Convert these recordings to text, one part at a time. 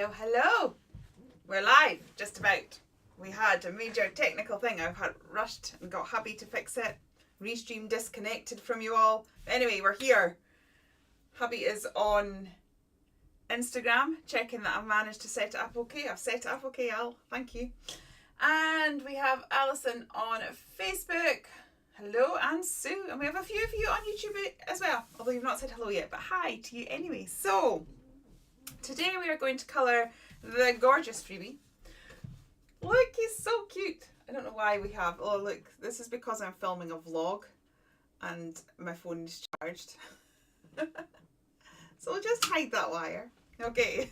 Hello, hello. We're live, just about. We had a major technical thing. I've had rushed and got hubby to fix it. Restream disconnected from you all. But anyway, we're here. Hubby is on Instagram, checking that I've managed to set it up okay. I've set it up okay, Al. Thank you. And we have Alison on Facebook. Hello, and Sue. And we have a few of you on YouTube as well. Although you've not said hello yet, but hi to you anyway. So, today we are going to colour the gorgeous freebie. Look, he's so cute. I don't know why we have... Oh, look. This is because I'm filming a vlog and my phone is charged. So we'll just hide that wire. Okay.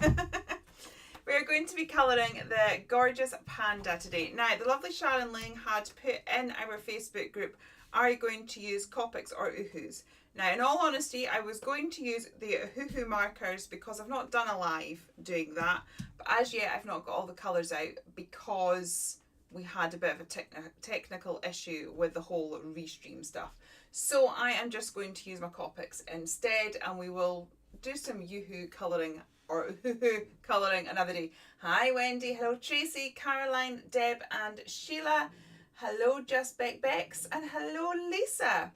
We're going to be colouring the gorgeous Panda today. Now, the lovely Sharon Ling had put in our Facebook group, are you going to use Copics or Oohoos? Now, in all honesty, I was going to use the Oohoo markers because I've not done a live doing that. But as yet, I've not got all the colours out because we had a bit of a technical issue with the whole restream stuff. So I am just going to use my Copics instead, and we will do some Yoo-hoo colouring or Oohoo colouring another day. Hi Wendy, hello Tracy, Caroline, Deb and Sheila. Hello Just Bex, and hello Lisa.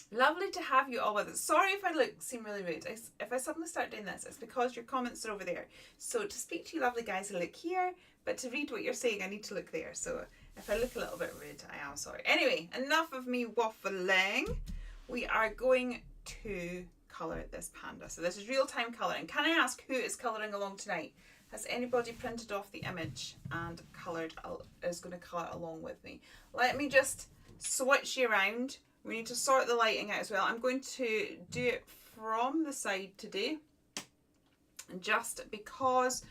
Lovely to have you all with us. Sorry if I seem really rude. If I suddenly start doing this, it's because your comments are over there. So to speak to you lovely guys, I look here, but to read what you're saying, I need to look there. So if I look a little bit rude, I am sorry. Anyway, enough of me waffling. We are going to colour this Panda. So this is real-time colouring. Can I ask who is colouring along tonight? Has anybody printed off the image and is going to colour along with me? Let me just switch you around. We need to sort the lighting out as well. I'm going to do it from the side today, just because,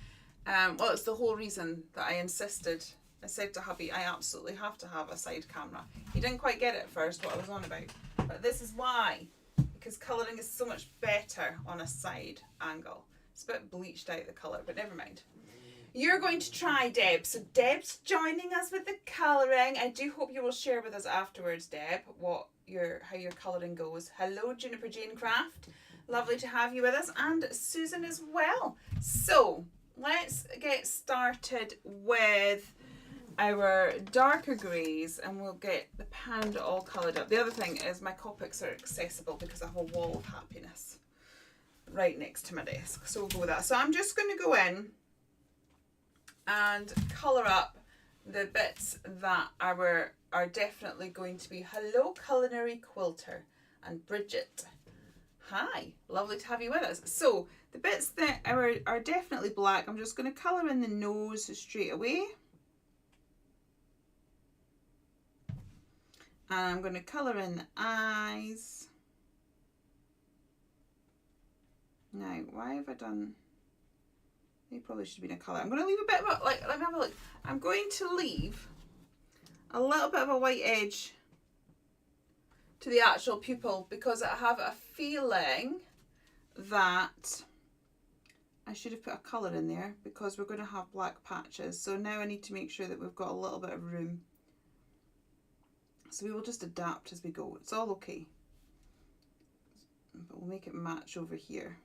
well, it's the whole reason that I insisted. I said to hubby, I absolutely have to have a side camera. He didn't quite get it at first, what I was on about. But this is why, because colouring is so much better on a side angle. It's a bit bleached out, the colour, but never mind. You're going to try, Deb. So Deb's joining us with the colouring. I do hope you will share with us afterwards, Deb, how your colouring goes. Hello, Juniper Jane Craft. Lovely to have you with us. And Susan as well. So let's get started with our darker greys, and we'll get the Panda all coloured up. The other thing is my Copics are accessible because I have a wall of happiness right next to my desk. So we'll go with that. So I'm just going to go in and colour up the bits that are definitely going to be. Hello, Culinary Quilter and Bridget. Hi, lovely to have you with us. So the bits that are definitely black, I'm just going to colour in the nose straight away. And I'm going to colour in the eyes. Now, why have I done... They probably should have been a colour. I'm going to leave a bit of a... let me have a look. I'm going to leave a little bit of a white edge to the actual pupil because I have a feeling that I should have put a colour in there because we're going to have black patches. So now I need to make sure that we've got a little bit of room. So we will just adapt as we go. It's all okay. But we'll make it match over here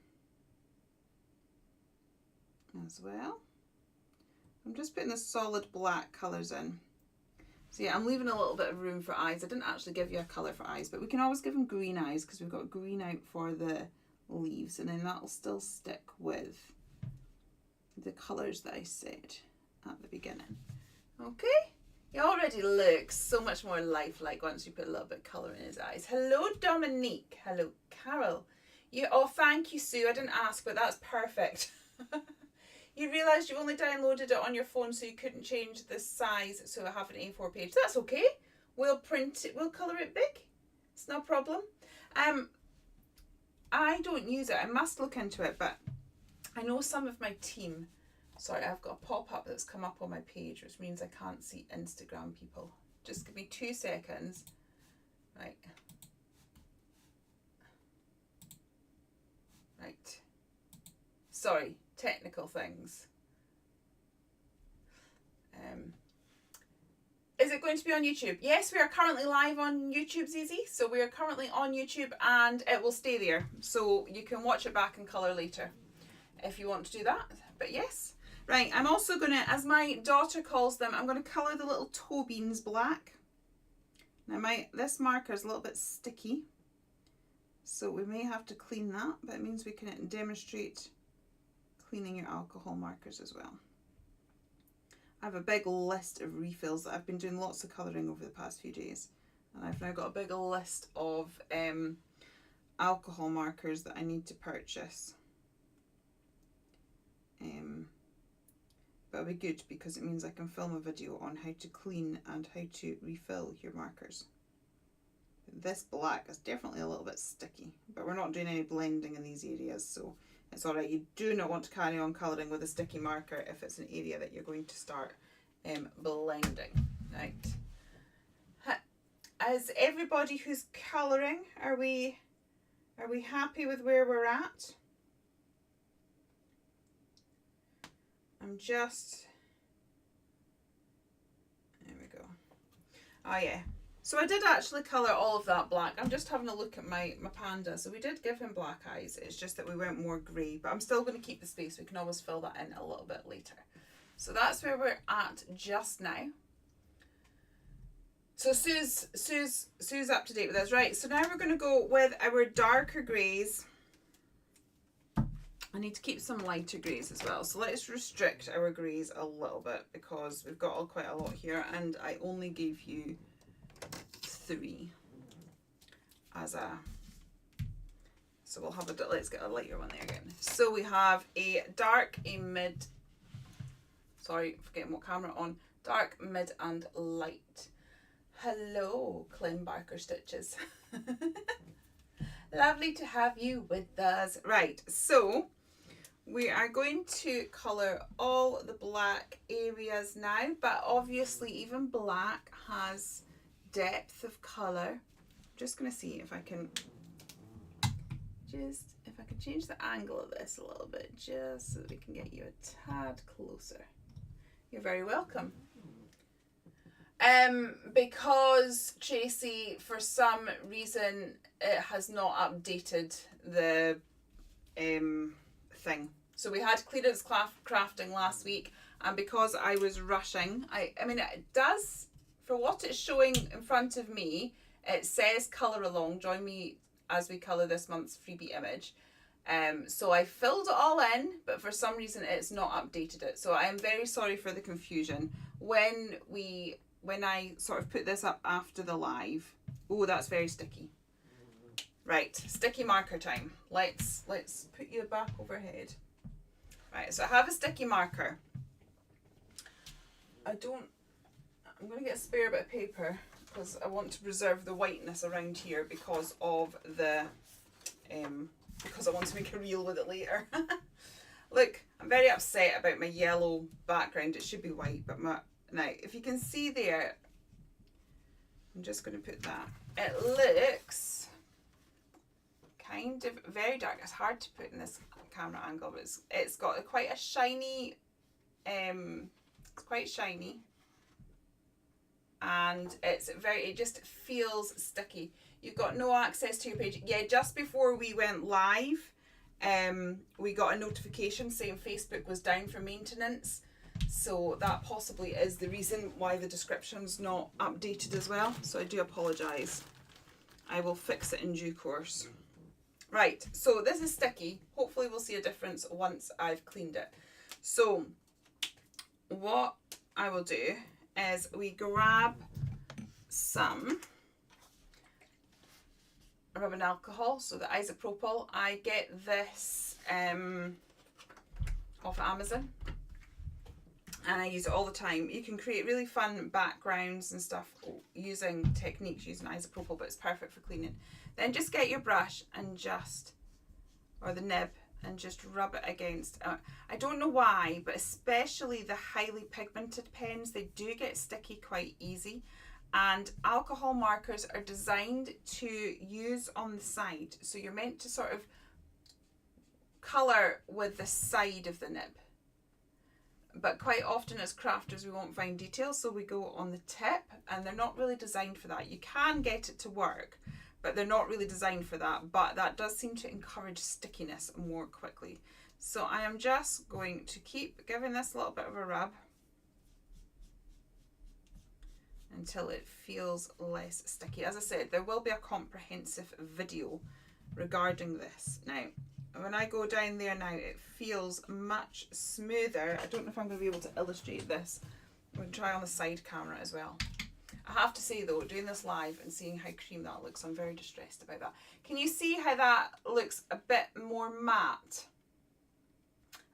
as well. I'm just putting the solid black colours in. So yeah, I'm leaving a little bit of room for eyes. I didn't actually give you a colour for eyes, but we can always give them green eyes because we've got green out for the leaves, and then that'll still stick with the colours that I said at the beginning. Okay? He already looks so much more lifelike once you put a little bit of colour in his eyes. Hello, Dominique. Hello, Carol. Oh, thank you, Sue. I didn't ask, but that's perfect. You realised you only downloaded it on your phone, so you couldn't change the size, so I have an A4 page. That's okay. We'll print it. We'll colour it big. It's no problem. I don't use it. I must look into it, but I know some of my team... Sorry, I've got a pop-up that's come up on my page, which means I can't see Instagram people. Just give me 2 seconds. Right. Right. Sorry, technical things. Is it going to be on YouTube? Yes, we are currently live on YouTube, Zizi. So we are currently on YouTube and it will stay there. So you can watch it back in colour later. if you want to do that. But yes. Right, I'm also going to, as my daughter calls them, I'm going to colour the little toe beans black. Now this marker is a little bit sticky, so we may have to clean that, but it means we can demonstrate cleaning your alcohol markers as well. I have a big list of refills that I've been doing lots of colouring over the past few days, and I've now got a big list of alcohol markers that I need to purchase. But it'll be good because it means I can film a video on how to clean and how to refill your markers. This black is definitely a little bit sticky, but we're not doing any blending in these areas, so it's alright. You do not want to carry on colouring with a sticky marker if it's an area that you're going to start blending. Right. As everybody who's colouring, are we happy with where we're at? I'm just, there we go. Oh yeah. So I did actually colour all of that black. I'm just having a look at my Panda. So we did give him black eyes. It's just that we went more grey. But I'm still going to keep the space. We can always fill that in a little bit later. So that's where we're at just now. So Sue's up to date with us. Right, so now we're going to go with our darker greys. I need to keep some lighter greys as well. So let's restrict our greys a little bit because we've got quite a lot here, and I only gave you 3 as a, so we'll have a, let's get a lighter one there again. So we have a dark, a mid, sorry, forgetting what camera on, dark, mid and light. Hello, Clem Barker Stitches. Lovely to have you with us. Right, so we are going to colour all the black areas now, but obviously even black has depth of colour. I'm just going to see if I can change the angle of this a little bit, just so that we can get you a tad closer. You're very welcome. Because Tracy, for some reason, it has not updated the thing. So we had clearance crafting last week, and because I was rushing, I mean it does, for what it's showing in front of me, it says colour along, join me as we colour this month's freebie image. So I filled it all in, but for some reason it's not updated it. So I am very sorry for the confusion. When I sort of put this up after the live, oh, that's very sticky. Right, sticky marker time. Let's put you back overhead. Right, so I have a sticky marker. I'm going to get a spare bit of paper because I want to preserve the whiteness around here because of the, because I want to make a reel with it later. Look, I'm very upset about my yellow background. It should be white, but now, if you can see there, I'm just going to put that. It looks kind of very dark. It's hard to put in this camera angle, but it's got quite a shiny, it's quite shiny, and it just feels sticky. You've got no access to your page. Yeah, just before we went live, we got a notification saying Facebook was down for maintenance. So that possibly is the reason why the description's not updated as well. So I do apologise. I will fix it in due course. Right, so this is sticky. Hopefully we'll see a difference once I've cleaned it. So what I will do is we grab some rubbing alcohol, so the isopropyl. I get this off of Amazon, and I use it all the time. You can create really fun backgrounds and stuff using techniques using isopropyl, but it's perfect for cleaning. Then just get your brush and or the nib, and just rub it against. I don't know why, but especially the highly pigmented pens, they do get sticky quite easy. And alcohol markers are designed to use on the side. So you're meant to sort of colour with the side of the nib. But quite often as crafters we won't find details, so we go on the tip, and they're not really designed for that. You can get it to work, but they're not really designed for that. But that does seem to encourage stickiness more quickly. So I am just going to keep giving this a little bit of a rub until it feels less sticky. As I said, there will be a comprehensive video regarding this. Now, when I go down there now, it feels much smoother. I don't know if I'm going to be able to illustrate this. I'm going to try on the side camera as well. I have to say though, doing this live and seeing how cream that looks, I'm very distressed about that. Can you see how that looks a bit more matte?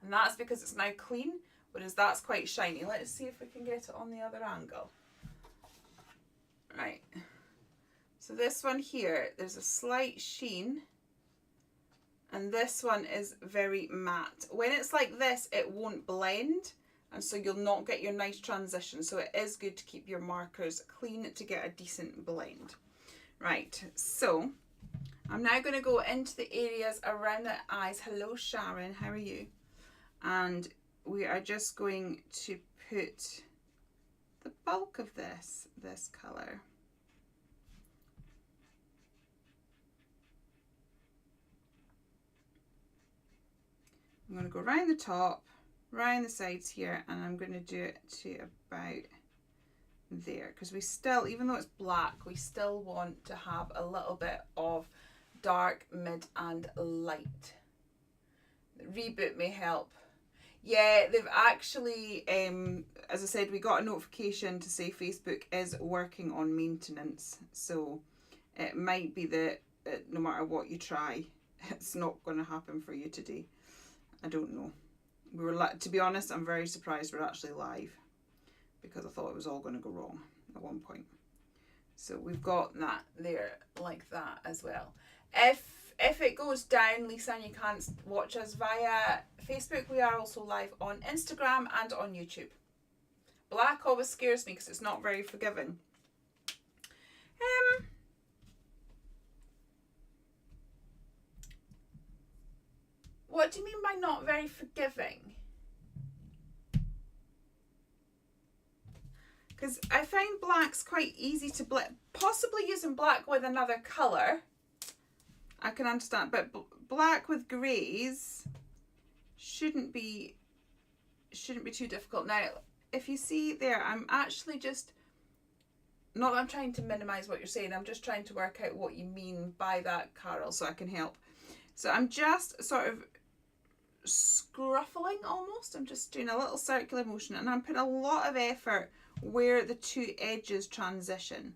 And that's because it's now clean, whereas that's quite shiny. Let's see if we can get it on the other angle. Right. So this one here, there's a slight sheen. And this one is very matte. When it's like this, it won't blend. And so you'll not get your nice transition. So it is good to keep your markers clean to get a decent blend. Right, so I'm now going to go into the areas around the eyes. Hello Sharon, how are you? And we are just going to put the bulk of this colour. I'm going to go around the top, around the sides here, and I'm going to do it to about there, because we still, even though it's black, we still want to have a little bit of dark, mid and light. The reboot may help. Yeah, they've actually, as I said, we got a notification to say Facebook is working on maintenance, so it might be that no matter what you try, it's not going to happen for you today. I don't know. We were, to be honest, I'm very surprised we're actually live, because I thought it was all going to go wrong at one point. So we've got that there like that as well. If it goes down, Lisa, and you can't watch us via Facebook, we are also live on Instagram and on YouTube. Black always scares me because it's not very forgiving. What do you mean by not very forgiving? Because I find black's quite easy to blend. Possibly using black with another colour, I can understand, but black with greys shouldn't be too difficult. Now, if you see there, I'm actually just, not that I'm trying to minimise what you're saying, I'm just trying to work out what you mean by that, Carol, so I can help. So I'm just sort of scruffling almost. I'm just doing a little circular motion, and I'm putting a lot of effort where the two edges transition,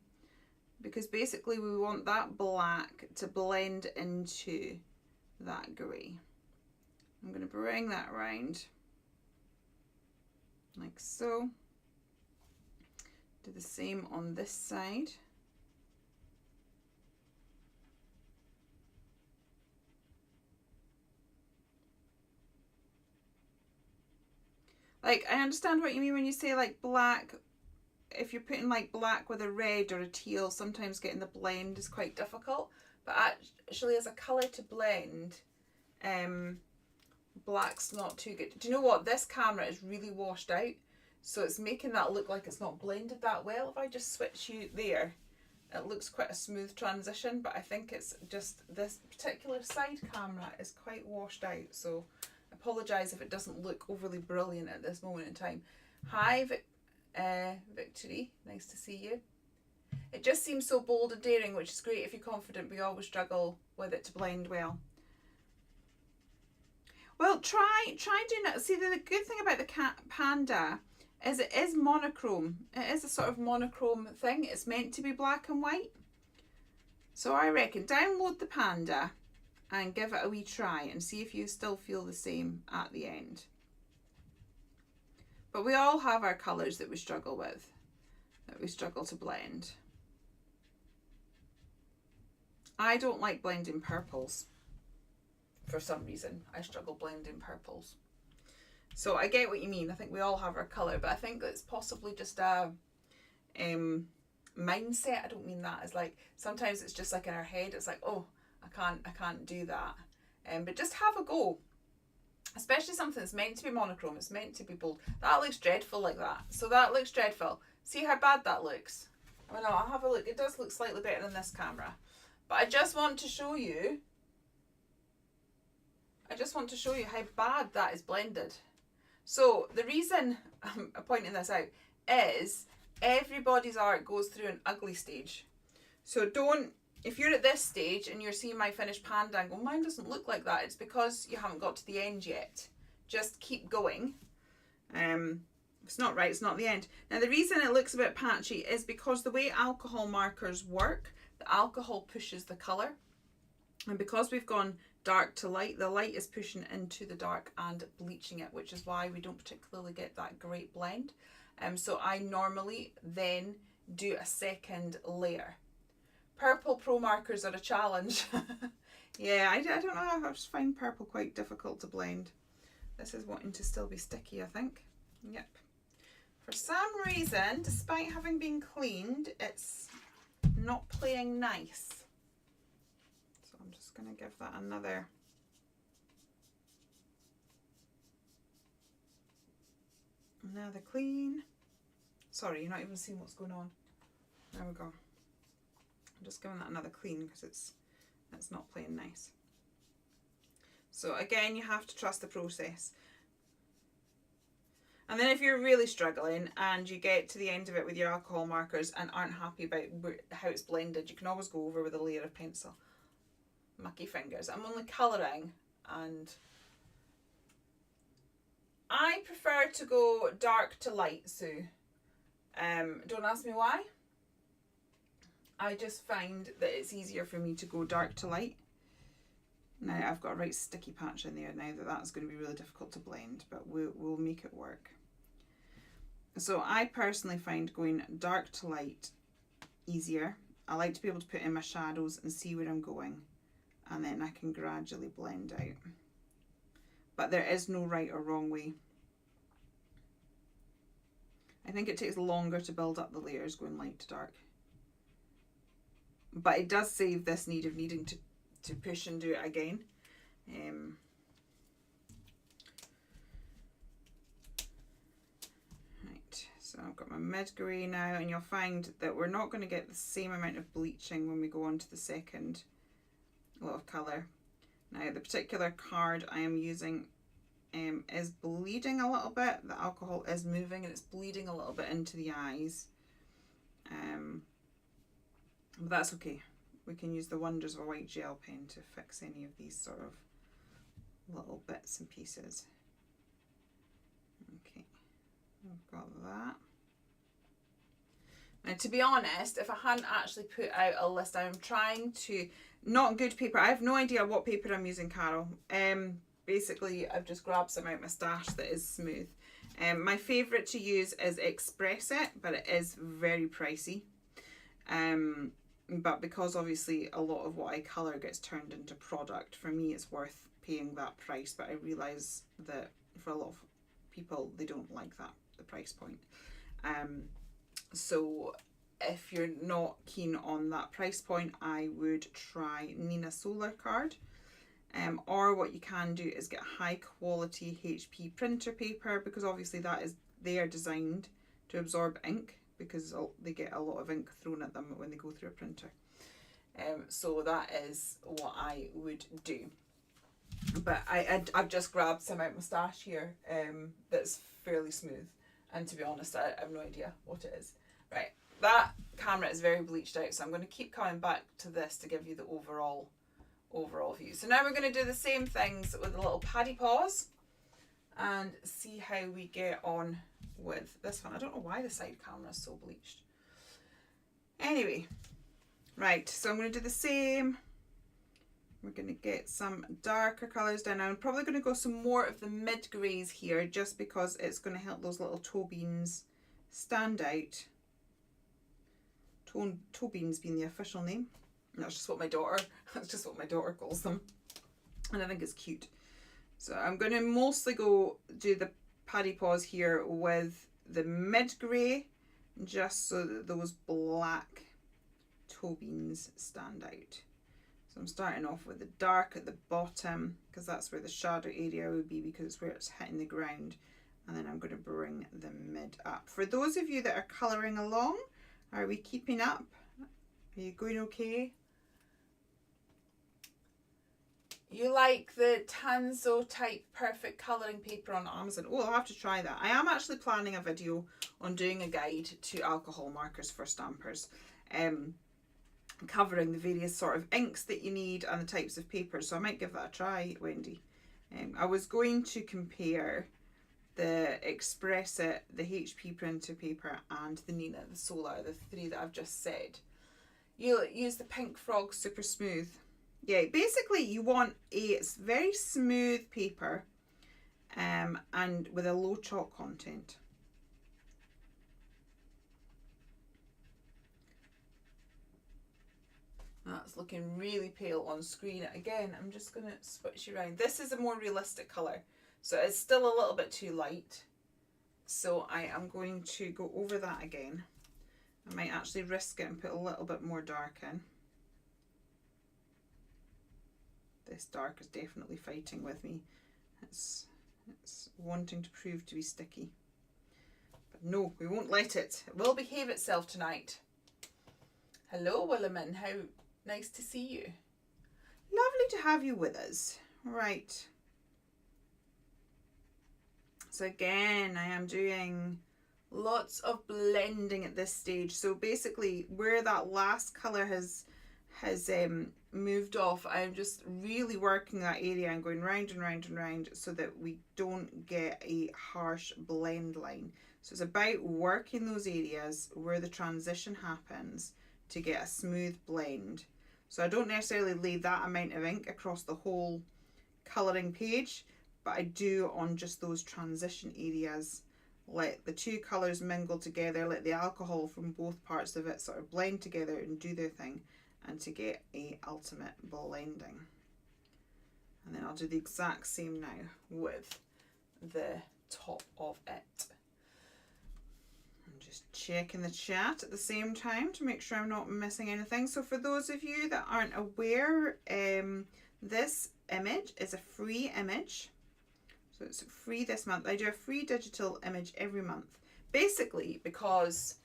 because basically we want that black to blend into that grey. I'm going to bring that around like so. Do the same on this side. Like, I understand what you mean when you say like black, if you're putting like black with a red or a teal, sometimes getting the blend is quite difficult. But actually as a colour to blend, black's not too good. Do you know what? This camera is really washed out, so it's making that look like it's not blended that well. If I just switch you there, it looks quite a smooth transition, but I think it's just this particular side camera is quite washed out, so I apologise if it doesn't look overly brilliant at this moment in time. Hi Victory, nice to see you. It just seems so bold and daring, which is great if you're confident, but you always struggle with it to blend well. Well, try doing it. See, the good thing about the Panda is it is monochrome. It is a sort of monochrome thing. It's meant to be black and white. So I reckon download the Panda and give it a wee try and see if you still feel the same at the end. But we all have our colours that we struggle with, that we struggle to blend. I don't like blending purples. For some reason, I struggle blending purples. So I get what you mean. I think we all have our colour, but I think it's possibly just a mindset. I don't mean that as like, sometimes it's just like in our head, it's like, oh, I can't do that. But just have a go. Especially something that's meant to be monochrome, it's meant to be bold. That looks dreadful like that. So that looks dreadful. See how bad that looks? I know, I'll have a look. It does look slightly better than this camera. But I just want to show you, I just want to show you how bad that is blended. So the reason I'm pointing this out is everybody's art goes through an ugly stage. So don't, if you're at this stage and you're seeing my finished panda and go, mine doesn't look like that, it's because you haven't got to the end yet. Just keep going. If it's not right, it's not the end. Now the reason it looks a bit patchy is because the way alcohol markers work, the alcohol pushes the colour. And because we've gone dark to light, the light is pushing into the dark and bleaching it, which is why we don't particularly get that great blend. So I normally then do a second layer. Purple Pro markers are a challenge. Yeah, I don't know, I just find purple quite difficult to blend. This is wanting to still be sticky, I think. Yep. For some reason, despite having been cleaned, it's not playing nice. So I'm just going to give that another clean. Sorry, you're not even seeing what's going on. There we go. I'm just giving that another clean because it's not playing nice. So again, you have to trust the process. And then if you're really struggling and you get to the end of it with your alcohol markers and aren't happy about how it's blended, you can always go over with a layer of pencil. Mucky fingers. I'm only colouring, and I prefer to go dark to light, Sue. Don't ask me why. I just find that it's easier for me to go dark to light. Now I've got a right sticky patch in there now that's going to be really difficult to blend, but we'll make it work. So I personally find going dark to light easier. I like to be able to put in my shadows and see where I'm going, and then I can gradually blend out. But there is no right or wrong way. I think it takes longer to build up the layers going light to dark. But it does save this need of needing to push and do it again. Right, so I've got my mid grey now, and you'll find that we're not going to get the same amount of bleaching when we go on to the second lot of colour. Now the particular card I am using is bleeding a little bit. The alcohol is moving and it's bleeding a little bit into the eyes. But that's okay. We can use the wonders of a white gel pen to fix any of these sort of little bits and pieces. Okay, I've got that. Now to be honest, if I hadn't actually put out a list, I'm trying to, not good paper, I have no idea what paper I'm using, Carol. Basically I've just grabbed some out of my stash that is smooth. My favourite to use is Express It, but it is very pricey. But because obviously a lot of what I colour gets turned into product, for me it's worth paying that price, but I realise that for a lot of people they don't like that, the price point. So if you're not keen on that price point, I would try Nina Solar card. Or what you can do is get high quality HP printer paper, because obviously they are designed to absorb ink, because they get a lot of ink thrown at them when they go through a printer. So that is what I would do. But I've just grabbed some out of my stash here that's fairly smooth, and to be honest I have no idea what it is. Right, that camera is very bleached out, so I'm going to keep coming back to this to give you the overall view. So now we're going to do the same things with a little paddy paws and see how we get on with this one. I don't know why the side camera is so bleached. Anyway, right, so I'm going to do the same. We're going to get some darker colours down. Now I'm probably going to go some more of the mid greys here, just because it's going to help those little toe beans stand out. Toe beans being the official name. That's just what my daughter calls them, and I think it's cute. So I'm going to mostly do the paddy paws here with the mid grey, just so that those black toe beans stand out. So I'm starting off with the dark at the bottom, because that's where the shadow area would be, because it's where it's hitting the ground, and then I'm going to bring the mid up. For those of you that are colouring along, are we keeping up? Are you going okay? You like the Tanzo type perfect colouring paper on Amazon? Oh, I'll have to try that. I am actually planning a video on doing a guide to alcohol markers for stampers, covering the various sort of inks that you need and the types of papers. So I might give that a try, Wendy. I was going to compare the Expressit, the HP printer paper, and the Nina, the Solar, the three that I've just said. You'll use the Pink Frog Super Smooth. Yeah, basically you want a very smooth paper and with a low chalk content. That's looking really pale on screen. Again, I'm just going to switch you around. This is a more realistic colour, so it's still a little bit too light. So I am going to go over that again. I might actually risk it and put a little bit more dark in. This dark is definitely fighting with me. It's wanting to prove to be sticky. But no, we won't let it. It will behave itself tonight. Hello, Williman. How nice to see you. Lovely to have you with us. Right. So again, I am doing lots of blending at this stage. So basically, where that last colour has moved off, I'm just really working that area and going round and round and round so that we don't get a harsh blend line. So it's about working those areas where the transition happens to get a smooth blend. So I don't necessarily lay that amount of ink across the whole colouring page, but I do on just those transition areas. Let the two colours mingle together, let the alcohol from both parts of it sort of blend together and do their thing, and to get a ultimate blending. And then I'll do the exact same now with the top of it. I'm just checking the chat at the same time to make sure I'm not missing anything. So for those of you that aren't aware, this image is a free image. So it's free this month. I do a free digital image every month, basically because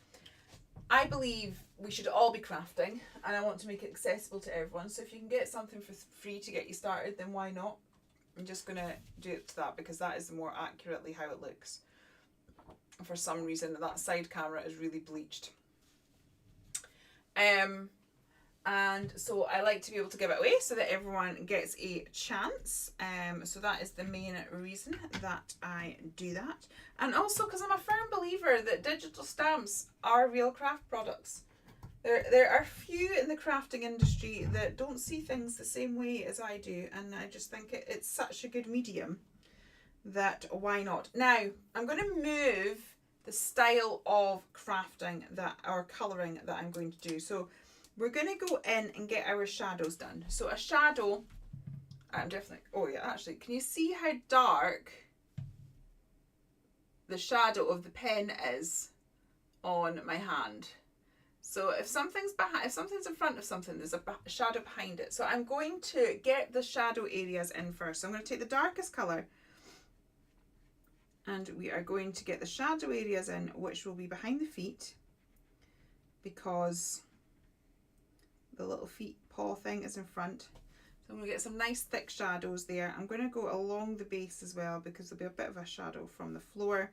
I believe we should all be crafting and I want to make it accessible to everyone. So if you can get something for free to get you started, then why not? I'm just going to do it to that because that is more accurately how it looks. For some reason, that side camera is really bleached. And so I like to be able to give it away so that everyone gets a chance. So that is the main reason that I do that. And also because I'm a firm believer that digital stamps are real craft products. There are few in the crafting industry that don't see things the same way as I do. And I just think it's such a good medium that why not? Now, I'm going to move the style of crafting or colouring that I'm going to do. So we're going to go in and get our shadows done. So a shadow, I'm definitely, oh yeah, actually, can you see how dark the shadow of the pen is on my hand? So if something's in front of something, there's a shadow behind it. So I'm going to get the shadow areas in first. So I'm going to take the darkest colour and we are going to get the shadow areas in, which will be behind the feet, because the little feet paw thing is in front. So I'm going to get some nice thick shadows there. I'm going to go along the base as well because there'll be a bit of a shadow from the floor.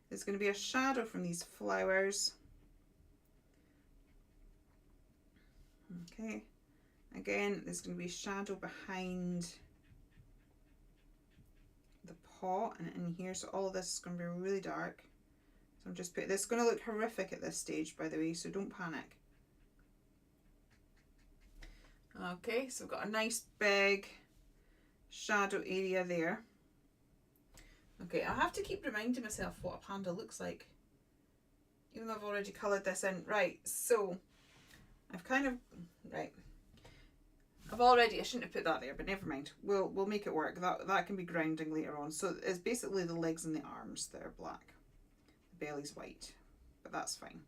There's going to be a shadow from these flowers. Okay, again, there's going to be a shadow behind the paw and in here. So all of this is going to be really dark. So I'm just putting this. Is going to look horrific at this stage, by the way, so don't panic. Okay, so I've got a nice big shadow area there. Okay, I have to keep reminding myself what a panda looks like, even though I've already coloured this in. Right, so I've kind of, right, I shouldn't have put that there, but never mind. We'll make it work. That can be grounding later on. So it's basically the legs and the arms that are black. The belly's white, but that's fine.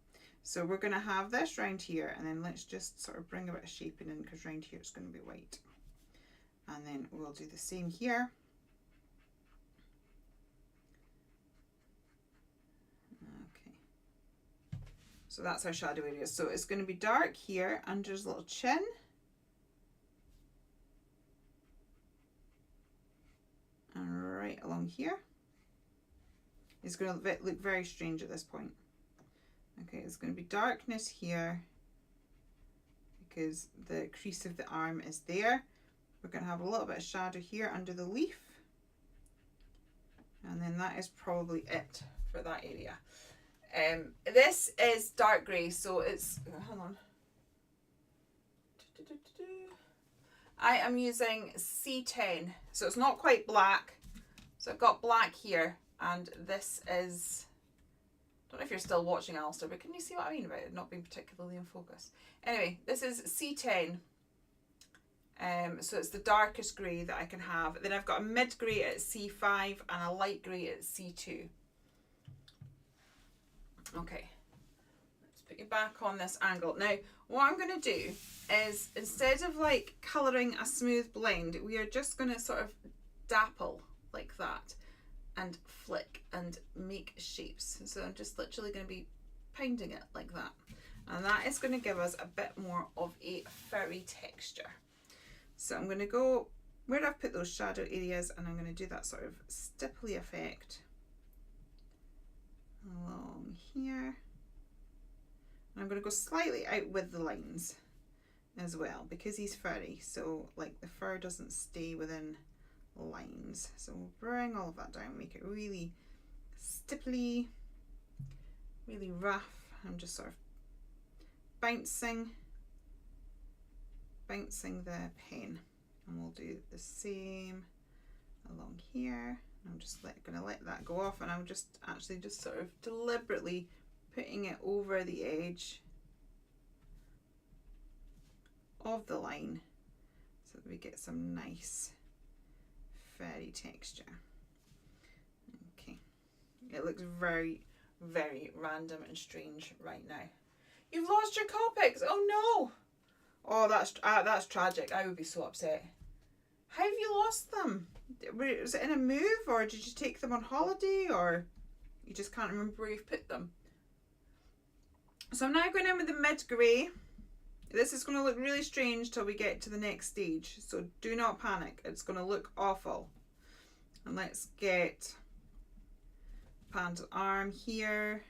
So we're going to have this round here, and then let's just sort of bring a bit of shaping in because round here it's going to be white. And then we'll do the same here. Okay. So that's our shadow area. So it's going to be dark here under his little chin. and right along here. It's going to look very strange at this point. Okay, it's going to be darkness here because the crease of the arm is there. We're going to have a little bit of shadow here under the leaf. And then that is probably it for that area. This is dark grey, so it's, hang on. I am using C10, so it's not quite black. So I've got black here, and this is, I don't know if you're still watching, Alistair, but can you see what I mean about it not being particularly in focus? Anyway, this is C10. So it's the darkest grey that I can have. Then I've got a mid grey at C5 and a light grey at C2. Okay, let's put you back on this angle. Now, what I'm going to do is, instead of like colouring a smooth blend, we are just going to sort of dapple like that and flick and make shapes. So I'm just literally going to be pounding it like that. And that is going to give us a bit more of a furry texture. So I'm going to go where I've put those shadow areas, and I'm going to do that sort of stipply effect along here. And I'm going to go slightly out with the lines as well because he's furry, so like the fur doesn't stay within lines. So we'll bring all of that down, make it really stipply, really rough. I'm just sort of bouncing the pen, and we'll do the same along here. I'm just going to let that go off, and I'm just actually just sort of deliberately putting it over the edge of the line so that we get some nice fairy texture. Okay, it looks very, very random and strange right now. You've lost your Copics. Oh no! Oh, that's tragic. I would be so upset. How have you lost them? Was it in a move, or did you take them on holiday, or you just can't remember where you've put them? So I'm now going in with the mid grey. This is going to look really strange till we get to the next stage, so do not panic. It's going to look awful. And let's get Panda's arm here.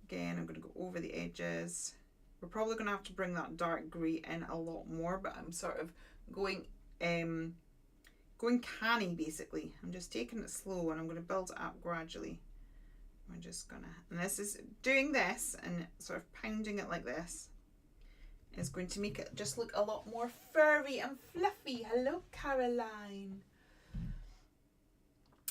Again, I'm going to go over the edges. We're probably going to have to bring that dark grey in a lot more, but I'm sort of going canny basically. I'm just taking it slow, and I'm going to build it up gradually. We're just gonna, and this is doing this and sort of pounding it like this is going to make it just look a lot more furry and fluffy. Hello, Caroline.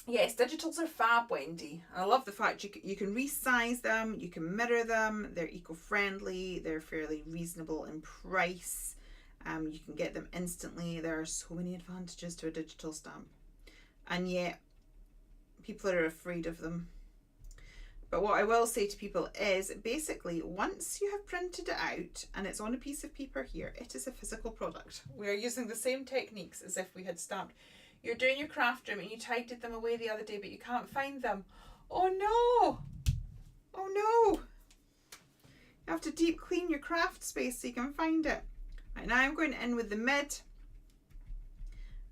Yes, digitals are fab, Wendy. And I love the fact you can resize them, you can mirror them, they're eco-friendly, they're fairly reasonable in price. You can get them instantly. There are so many advantages to a digital stamp, and yet people are afraid of them. But what I will say to people is, basically, once you have printed it out and it's on a piece of paper here, it is a physical product. We are using the same techniques as if we had stamped. You're doing your craft room and you tidied them away the other day, but you can't find them. Oh no! Oh no! You have to deep clean your craft space so you can find it. Right, now I'm going in with the mid,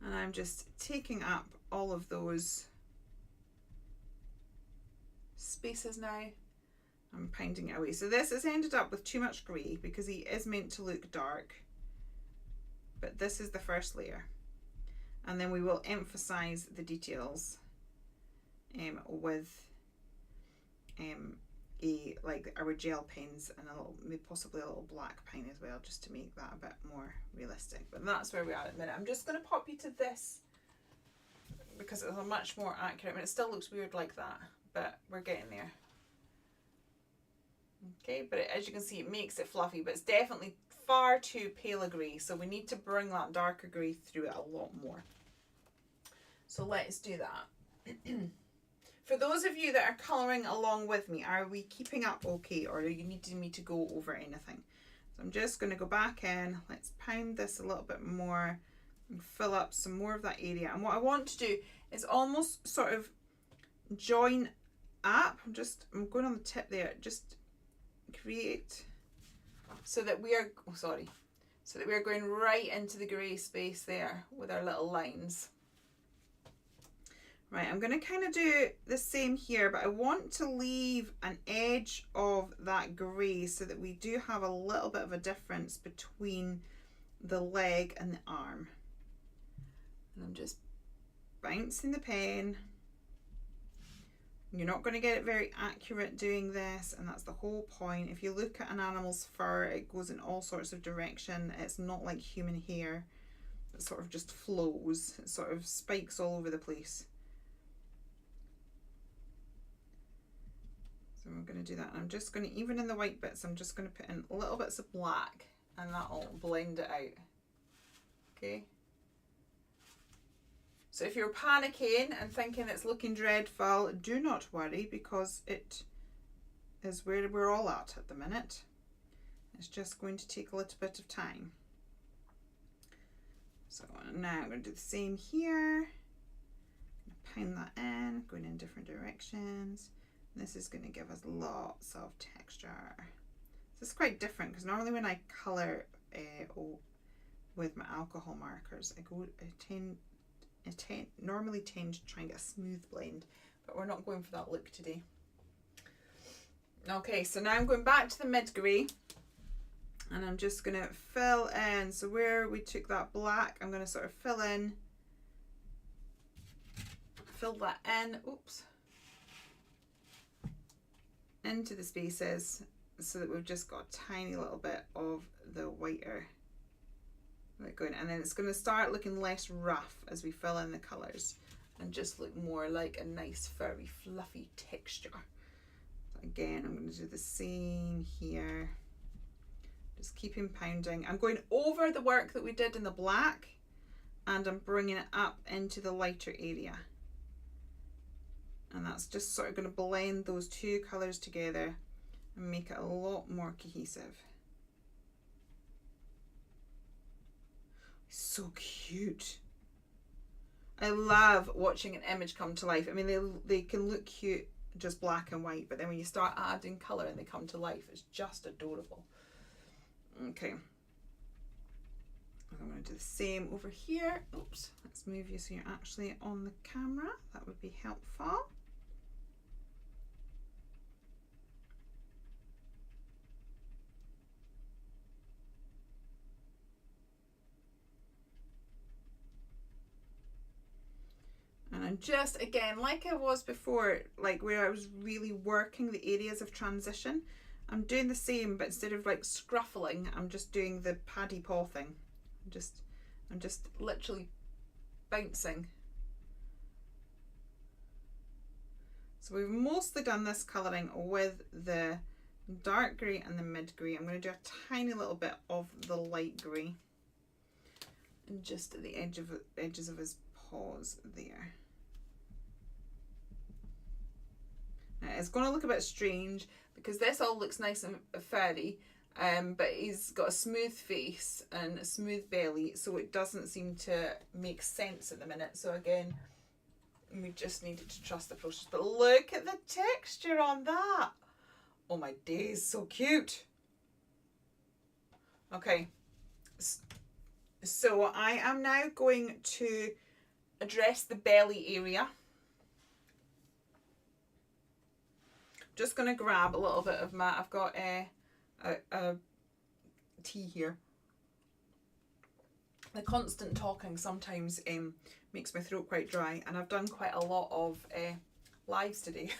and I'm just taking up all of those spaces now. I'm pounding it away. So this has ended up with too much grey because he is meant to look dark, but this is the first layer, and then we will emphasize the details with like our gel pens and possibly a little black pen as well, just to make that a bit more realistic. But that's where we are at the minute. I'm just going to pop you to this because it's a much more accurate. I mean, it still looks weird like that, but we're getting there. Okay, but as you can see, it makes it fluffy, but it's definitely far too pale a grey, so we need to bring that darker grey through it a lot more. So let's do that. For those of you that are colouring along with me, are we keeping up okay, or are you needing me to go over anything? So I'm just going to go back in. Let's pound this a little bit more and fill up some more of that area. And what I want to do is almost sort of join up. I'm going on the tip there. Just create so that we are, so that we are going right into the grey space there with our little lines. Right, I'm going to kind of do the same here, but I want to leave an edge of that grey so that we do have a little bit of a difference between the leg and the arm. And I'm just bouncing the pen. You're not going to get it very accurate doing this, and that's the whole point. If you look at an animal's fur, it goes in all sorts of direction. It's not like human hair. It sort of just flows. It sort of spikes all over the place. So we're going to do that. I'm just going to, even in the white bits, I'm just going to put in little bits of black, and that'll blend it out. Okay. So if you're panicking and thinking it's looking dreadful, do not worry, because it is where we're all at the minute. It's just going to take a little bit of time. So now I'm going to do the same here. Pound that in, going in different directions. This is going to give us lots of texture. This is quite different, because normally when I colour with my alcohol markers, I normally tend to try and get a smooth blend, but we're not going for that look today. Okay, so now I'm going back to the mid grey, and I'm just going to fill in. So where we took that black, I'm going to sort of fill that in. Oops. Into the spaces, so that we've just got a tiny little bit of the whiter going, and then it's going to start looking less rough as we fill in the colours and just look more like a nice furry fluffy texture. Again, I'm going to do the same here, just keeping pounding. I'm going over the work that we did in the black, and I'm bringing it up into the lighter area. And that's just sort of going to blend those two colours together and make it a lot more cohesive. So cute. I love watching an image come to life. I mean, they can look cute just black and white, but then when you start adding colour and they come to life, it's just adorable. Okay. I'm going to do the same over here. Oops. Let's move you so you're actually on the camera. That would be helpful. And I'm just, again, like I was before, like where I was really working the areas of transition, I'm doing the same, but instead of like scruffling, I'm just doing the paddy paw thing. I'm just literally bouncing. So we've mostly done this colouring with the dark grey and the mid grey. I'm going to do a tiny little bit of the light grey, and just at the edges of his paws there. Now, it's going to look a bit strange because this all looks nice and furry, but he's got a smooth face and a smooth belly, so it doesn't seem to make sense at the minute. So again, we just needed to trust the process. But look at the texture on that. Oh my days, so cute. Okay, so I am now going to address the belly area. Just going to grab a little bit of my, I've got a tea here. The constant talking sometimes makes my throat quite dry, and I've done quite a lot of lives today.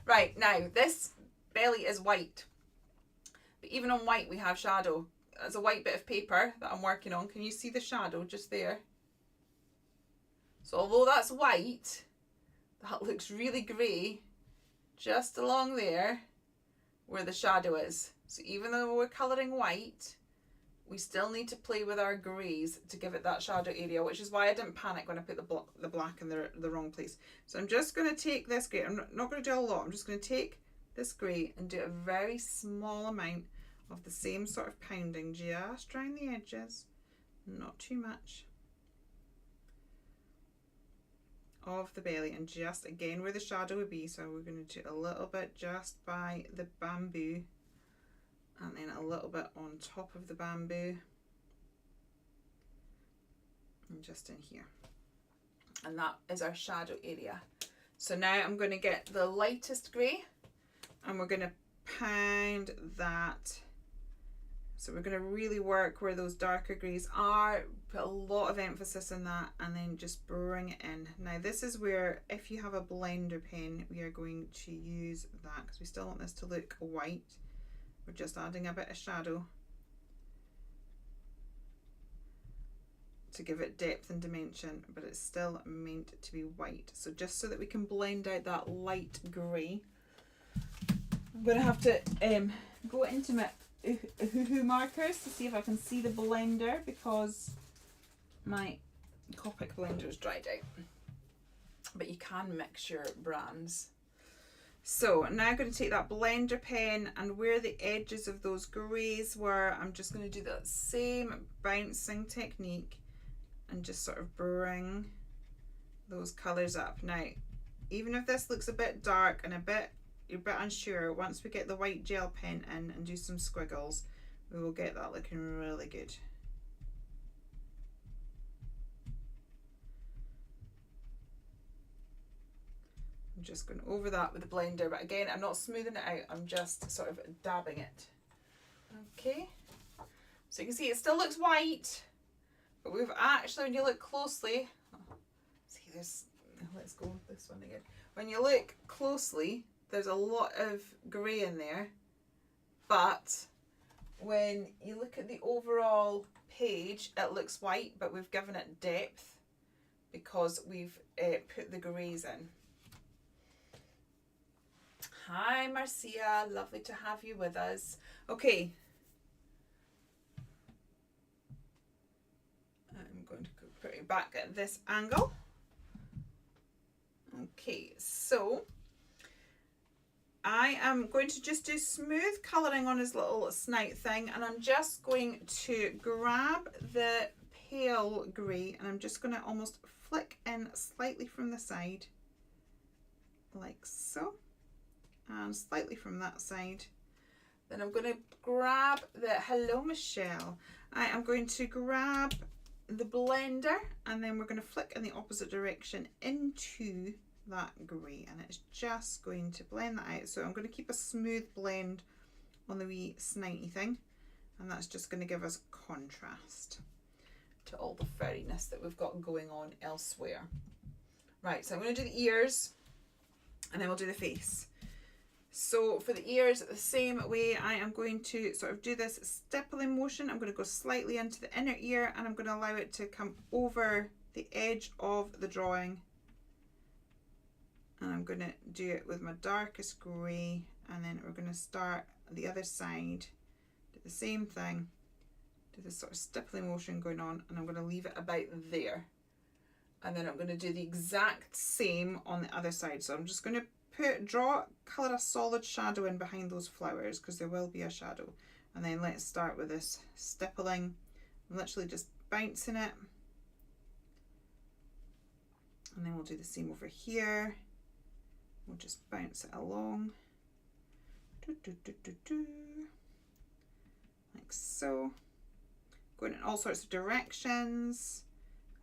Right, now this belly is white, but even on white we have shadow. There's a white bit of paper that I'm working on. Can you see the shadow just there? So although that's white, that looks really grey just along there where the shadow is. So even though we're colouring white, we still need to play with our greys to give it that shadow area, which is why I didn't panic when I put the black in the wrong place. So I'm just going to take this grey. I'm not going to do a lot. I'm just going to take this grey and do a very small amount of the same sort of pounding just around the edges, not too much, of the belly, and just again where the shadow would be. So we're going to do a little bit just by the bamboo, and then a little bit on top of the bamboo, and just in here. And that is our shadow area. So now I'm going to get the lightest grey and we're going to pound that. So we're going to really work where those darker greys are, put a lot of emphasis on that, and then just bring it in. Now this is where, if you have a blender pen, we are going to use that because we still want this to look white. We're just adding a bit of shadow to give it depth and dimension, but it's still meant to be white. So just so that we can blend out that light grey, I'm going to have to go into my Uhu markers to see if I can see the blender because my Copic blender is dried out. But you can mix your brands. So now I'm going to take that blender pen, and where the edges of those greys were, I'm just going to do that same bouncing technique and just sort of bring those colours up. Now, even if this looks a bit dark and you're a bit unsure, once we get the white gel pen in and do some squiggles, we will get that looking really good. I'm just going over that with the blender, but again, I'm not smoothing it out, I'm just sort of dabbing it. Okay, so you can see it still looks white, but we've actually, when you look closely, see this, let's go with this one again. When you look closely, there's a lot of grey in there, but when you look at the overall page, it looks white, but we've given it depth because we've put the greys in. Hi Marcia, lovely to have you with us. Okay, I'm going to put it back at this angle. Okay, so I am going to just do smooth colouring on his little snout thing, and I'm just going to grab the pale grey and I'm just going to almost flick in slightly from the side, like so, and slightly from that side. Then I'm going to grab the, hello Michelle, I am going to grab the blender and then we're going to flick in the opposite direction into that grey, and it's just going to blend that out. So I'm going to keep a smooth blend on the wee snouty thing, and that's just going to give us contrast to all the furriness that we've got going on elsewhere. Right, so I'm going to do the ears and then we'll do the face. So for the ears, the same way, I am going to sort of do this stippling motion. I'm going to go slightly into the inner ear and I'm going to allow it to come over the edge of the drawing. And I'm going to do it with my darkest grey, and then we're going to start the other side, do the same thing, do this sort of stippling motion going on, and I'm going to leave it about there. And then I'm going to do the exact same on the other side. So I'm just going to colour a solid shadow in behind those flowers because there will be a shadow. And then let's start with this stippling. I'm literally just bouncing it. And then we'll do the same over here. We'll just bounce it along, like so, going in all sorts of directions.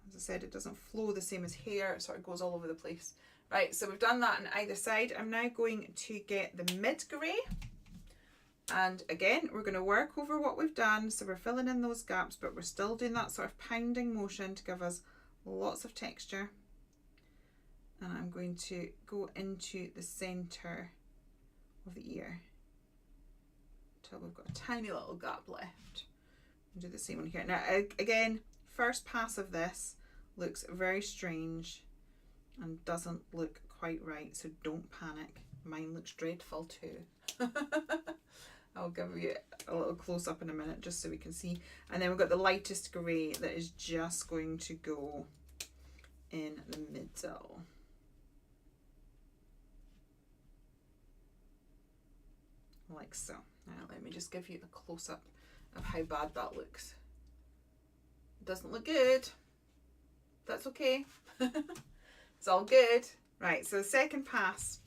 As I said, it doesn't flow the same as hair, it sort of goes all over the place. Right, so we've done that on either side. I'm now going to get the mid grey, and again we're going to work over what we've done, so we're filling in those gaps, but we're still doing that sort of pounding motion to give us lots of texture. And I'm going to go into the centre of the ear until we've got a tiny little gap left. I'll do the same one here. Now again, first pass of this looks very strange and doesn't look quite right, so don't panic. Mine looks dreadful too. I'll give you a little close up in a minute just so we can see. And then we've got the lightest grey that is just going to go in the middle. Like so. Now let me just give you a close-up of how bad that looks. It doesn't look good. That's okay. It's all good. Right, so the second pass,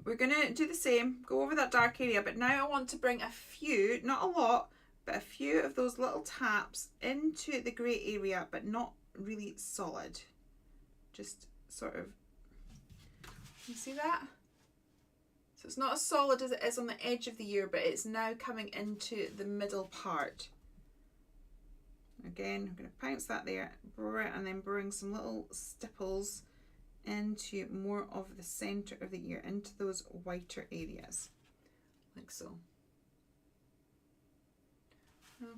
we're gonna do the same, go over that dark area, but now I want to bring a few, not a lot, but a few of those little taps into the grey area, but not really solid. just sort of, you see that? So it's not as solid as it is on the edge of the ear, but it's now coming into the middle part. Again, I'm going to pounce that there and then bring some little stipples into more of the center of the ear, into those whiter areas, like so.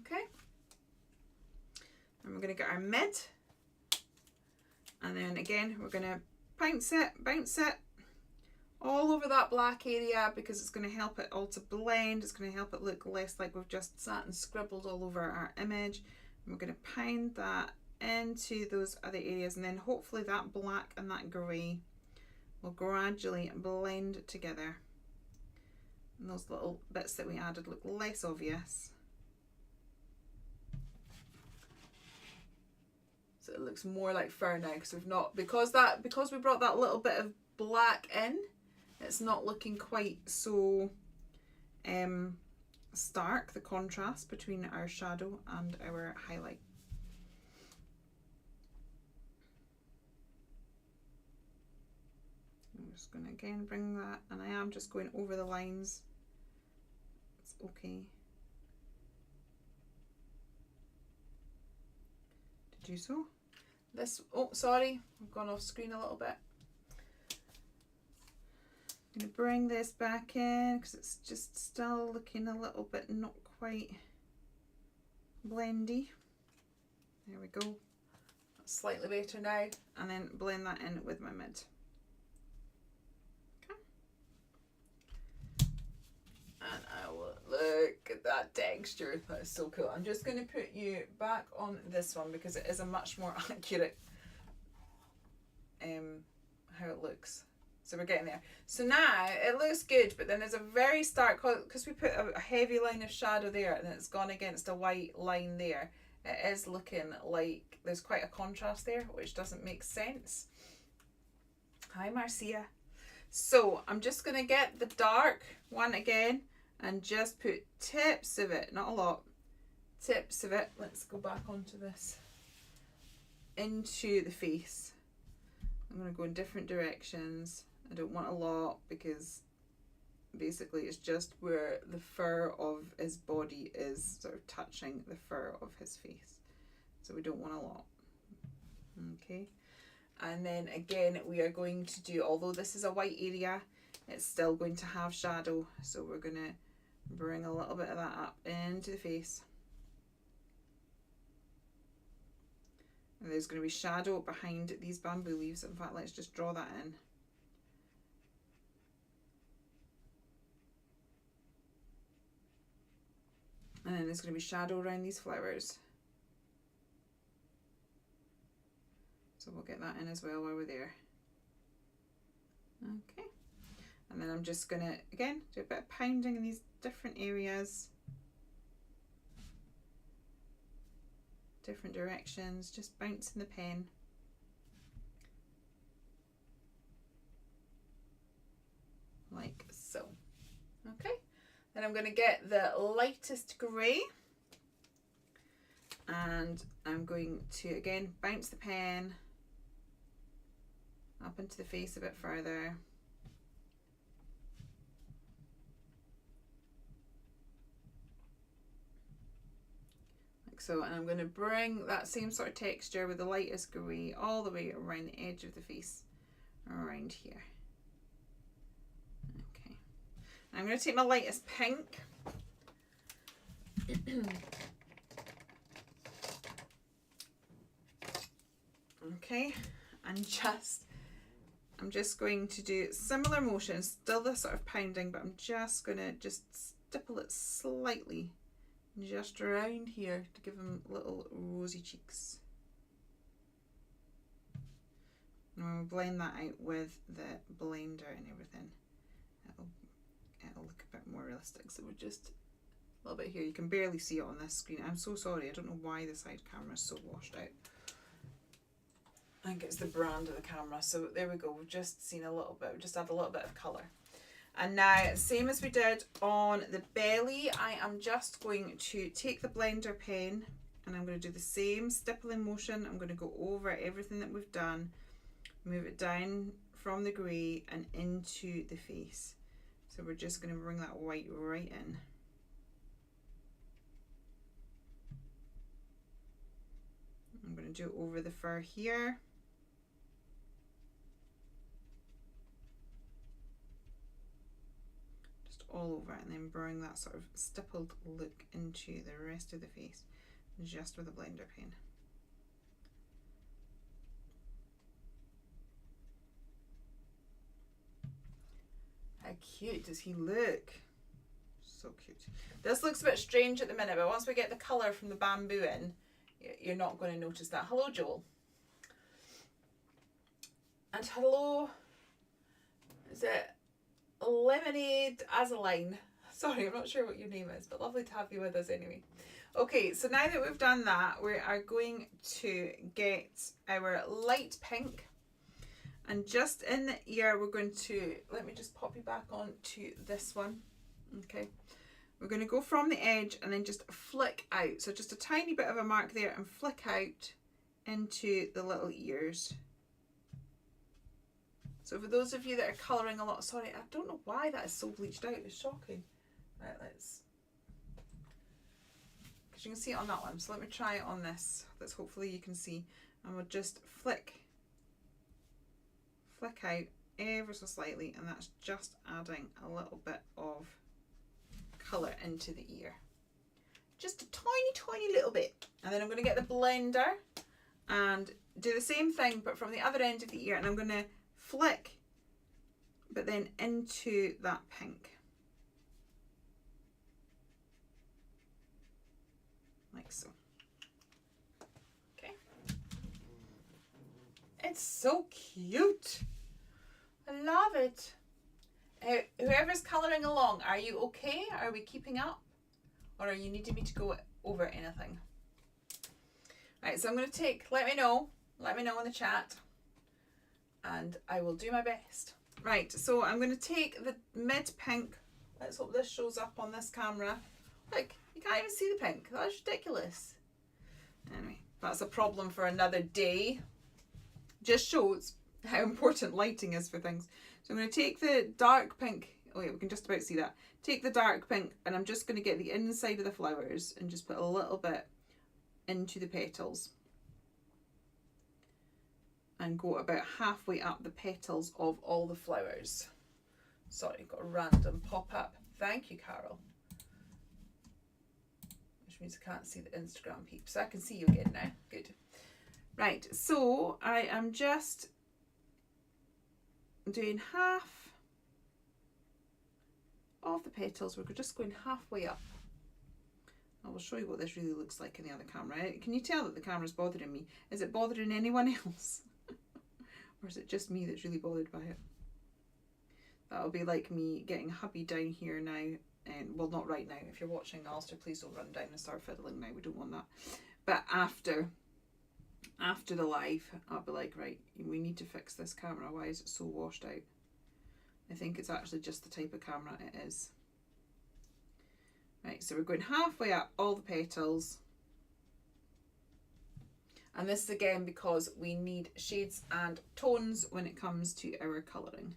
Okay. And we're going to get our mid, and then again we're going to bounce it all over that black area, because it's going to help it all to blend. It's going to help it look less like we've just sat and scribbled all over our image. And we're going to pound that into those other areas, and then hopefully that black and that grey will gradually blend together, and those little bits that we added look less obvious. So it looks more like fur now, because we've not, because we brought that little bit of black in, it's not looking quite so stark, the contrast between our shadow and our highlight. I'm just going to again bring that, and I am just going over the lines. It's okay. To do so. This, oh sorry, I've gone off screen a little bit. I'm going to bring this back in because it's just still looking a little bit not quite blendy. There we go. That's slightly better now. And then blend that in with my mid. Okay. And I will look at that texture. That is so cool. I'm just going to put you back on this one because it is a much more accurate how it looks. So we're getting there. So now it looks good, but then there's a very stark, because we put a heavy line of shadow there and it's gone against a white line there. It is looking like there's quite a contrast there, which doesn't make sense. Hi Marcia. So I'm just going to get the dark one again and just put tips of it, not a lot, tips of it. Let's go back onto this, into the face. I'm going to go in different directions. I don't want a lot because basically it's just where the fur of his body is sort of touching the fur of his face. So we don't want a lot. Okay. And then again, we are going to do, although this is a white area, it's still going to have shadow. So we're going to bring a little bit of that up into the face. And there's going to be shadow behind these bamboo leaves. In fact, let's just draw that in. And then there's going to be shadow around these flowers. So we'll get that in as well while we're there. Okay. And then I'm just going to, again, do a bit of pounding in these different areas. Different directions, just bouncing the pen. Like so. Okay. Then I'm going to get the lightest grey, and I'm going to again bounce the pen up into the face a bit further. Like so, and I'm going to bring that same sort of texture with the lightest grey all the way around the edge of the face, around here. I'm going to take my lightest pink okay, and I'm just going to do similar motions, still this sort of pounding, but I'm just going to just stipple it slightly just around here to give them little rosy cheeks. And we'll blend that out with the blender and everything. It'll look a bit more realistic. So we're just a little bit here. You can barely see it on this screen. I'm so sorry. I don't know why the side camera is so washed out. I think it's the brand of the camera. So there we go. We've just seen a little bit. We've just add a little bit of colour. And now, same as we did on the belly, I am just going to take the blender pen and I'm going to do the same stippling motion. I'm going to go over everything that we've done Move it down from the grey and into the face. So we're just going to bring that white right in. I'm going to do it over the fur here. Just all over it, and then bring that sort of stippled look into the rest of the face, just with a blender pen. How cute does he look? So cute. This looks a bit strange at the minute, but once we get the colour from the bamboo in, you're not going to notice that. Hello, Joel. And hello, is it Lemonade Azaline? Sorry, I'm not sure what your name is, but lovely to have you with us anyway. Okay, so now that we've done that, we are going to get our light pink. And just in the ear, we're going to, let me just pop you back on to this one. Okay. We're going to go from the edge and then just flick out. So just a tiny bit of a mark there and flick out into the little ears. So for those of you that are colouring a lot, sorry, I don't know why that is so bleached out. It's shocking. Right, let's, because you can see it on that one. So let me try it on this. That's hopefully you can see. And we'll just flick out ever so slightly, and that's just adding a little bit of colour into the ear. Just a tiny little bit. And then I'm going to get the blender and do the same thing, but from the other end of the ear, and I'm going to flick, but then into that pink. Like so. Okay. It's so cute. I love it. Whoever's colouring along, are you okay? Are we keeping up? Or are you needing me to go over anything? Right, so I'm going to take, let me know in the chat, and I will do my best. Right, so I'm going to take the mid pink. Let's hope this shows up on this camera. Look, you can't even see the pink. That's ridiculous. Anyway, that's a problem for another day. Just shows how important lighting is for things. So I'm going to take the dark pink. Oh yeah, we can just about see that. Take the dark pink, and I'm just going to get the inside of the flowers and just put a little bit into the petals. And go about halfway up the petals of all the flowers. Sorry, got a random pop-up. Thank you, Carol. Which means I can't see the Instagram peeps. I can see you again now. Good. Right, so I am just doing half of the petals. We're just going halfway up. I will show you what this really looks like in the other camera. Can you tell that the camera's bothering me? Is it bothering anyone else? Or is it just me that's really bothered by it? That'll be like me getting hubby down here now. And well, not right now. If you're watching, Alistair, please don't run down and start fiddling now. We don't want that. But after the live, I'll be like, right, we need to fix this camera. Why is it so washed out? I think it's actually just the type of camera it is. Right, so we're going halfway up all the petals. And this is again because we need shades and tones when it comes to our colouring.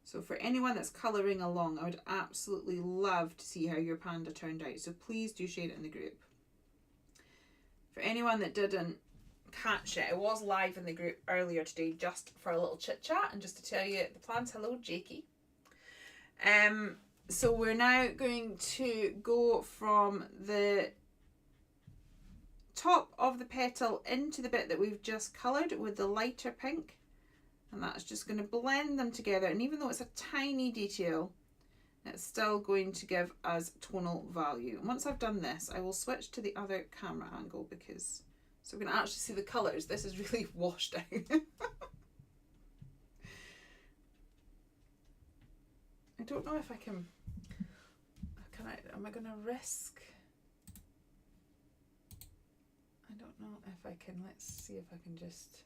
So for anyone that's colouring along, I would absolutely love to see how your panda turned out. So please do share it in the group. For anyone that didn't catch it, I was live in the group earlier today just for a little chit chat and just to tell you the plans. Hello, Jakey. So we're now going to go from the top of the petal into the bit that we've just coloured with the lighter pink. And that's just going to blend them together. And even though it's a tiny detail, it's still going to give us tonal value. And once I've done this, I will switch to the other camera angle because, so we're going to actually see the colours. This is really washed out. I don't know if I can am I going to risk? I don't know if I can, let's see if I can just.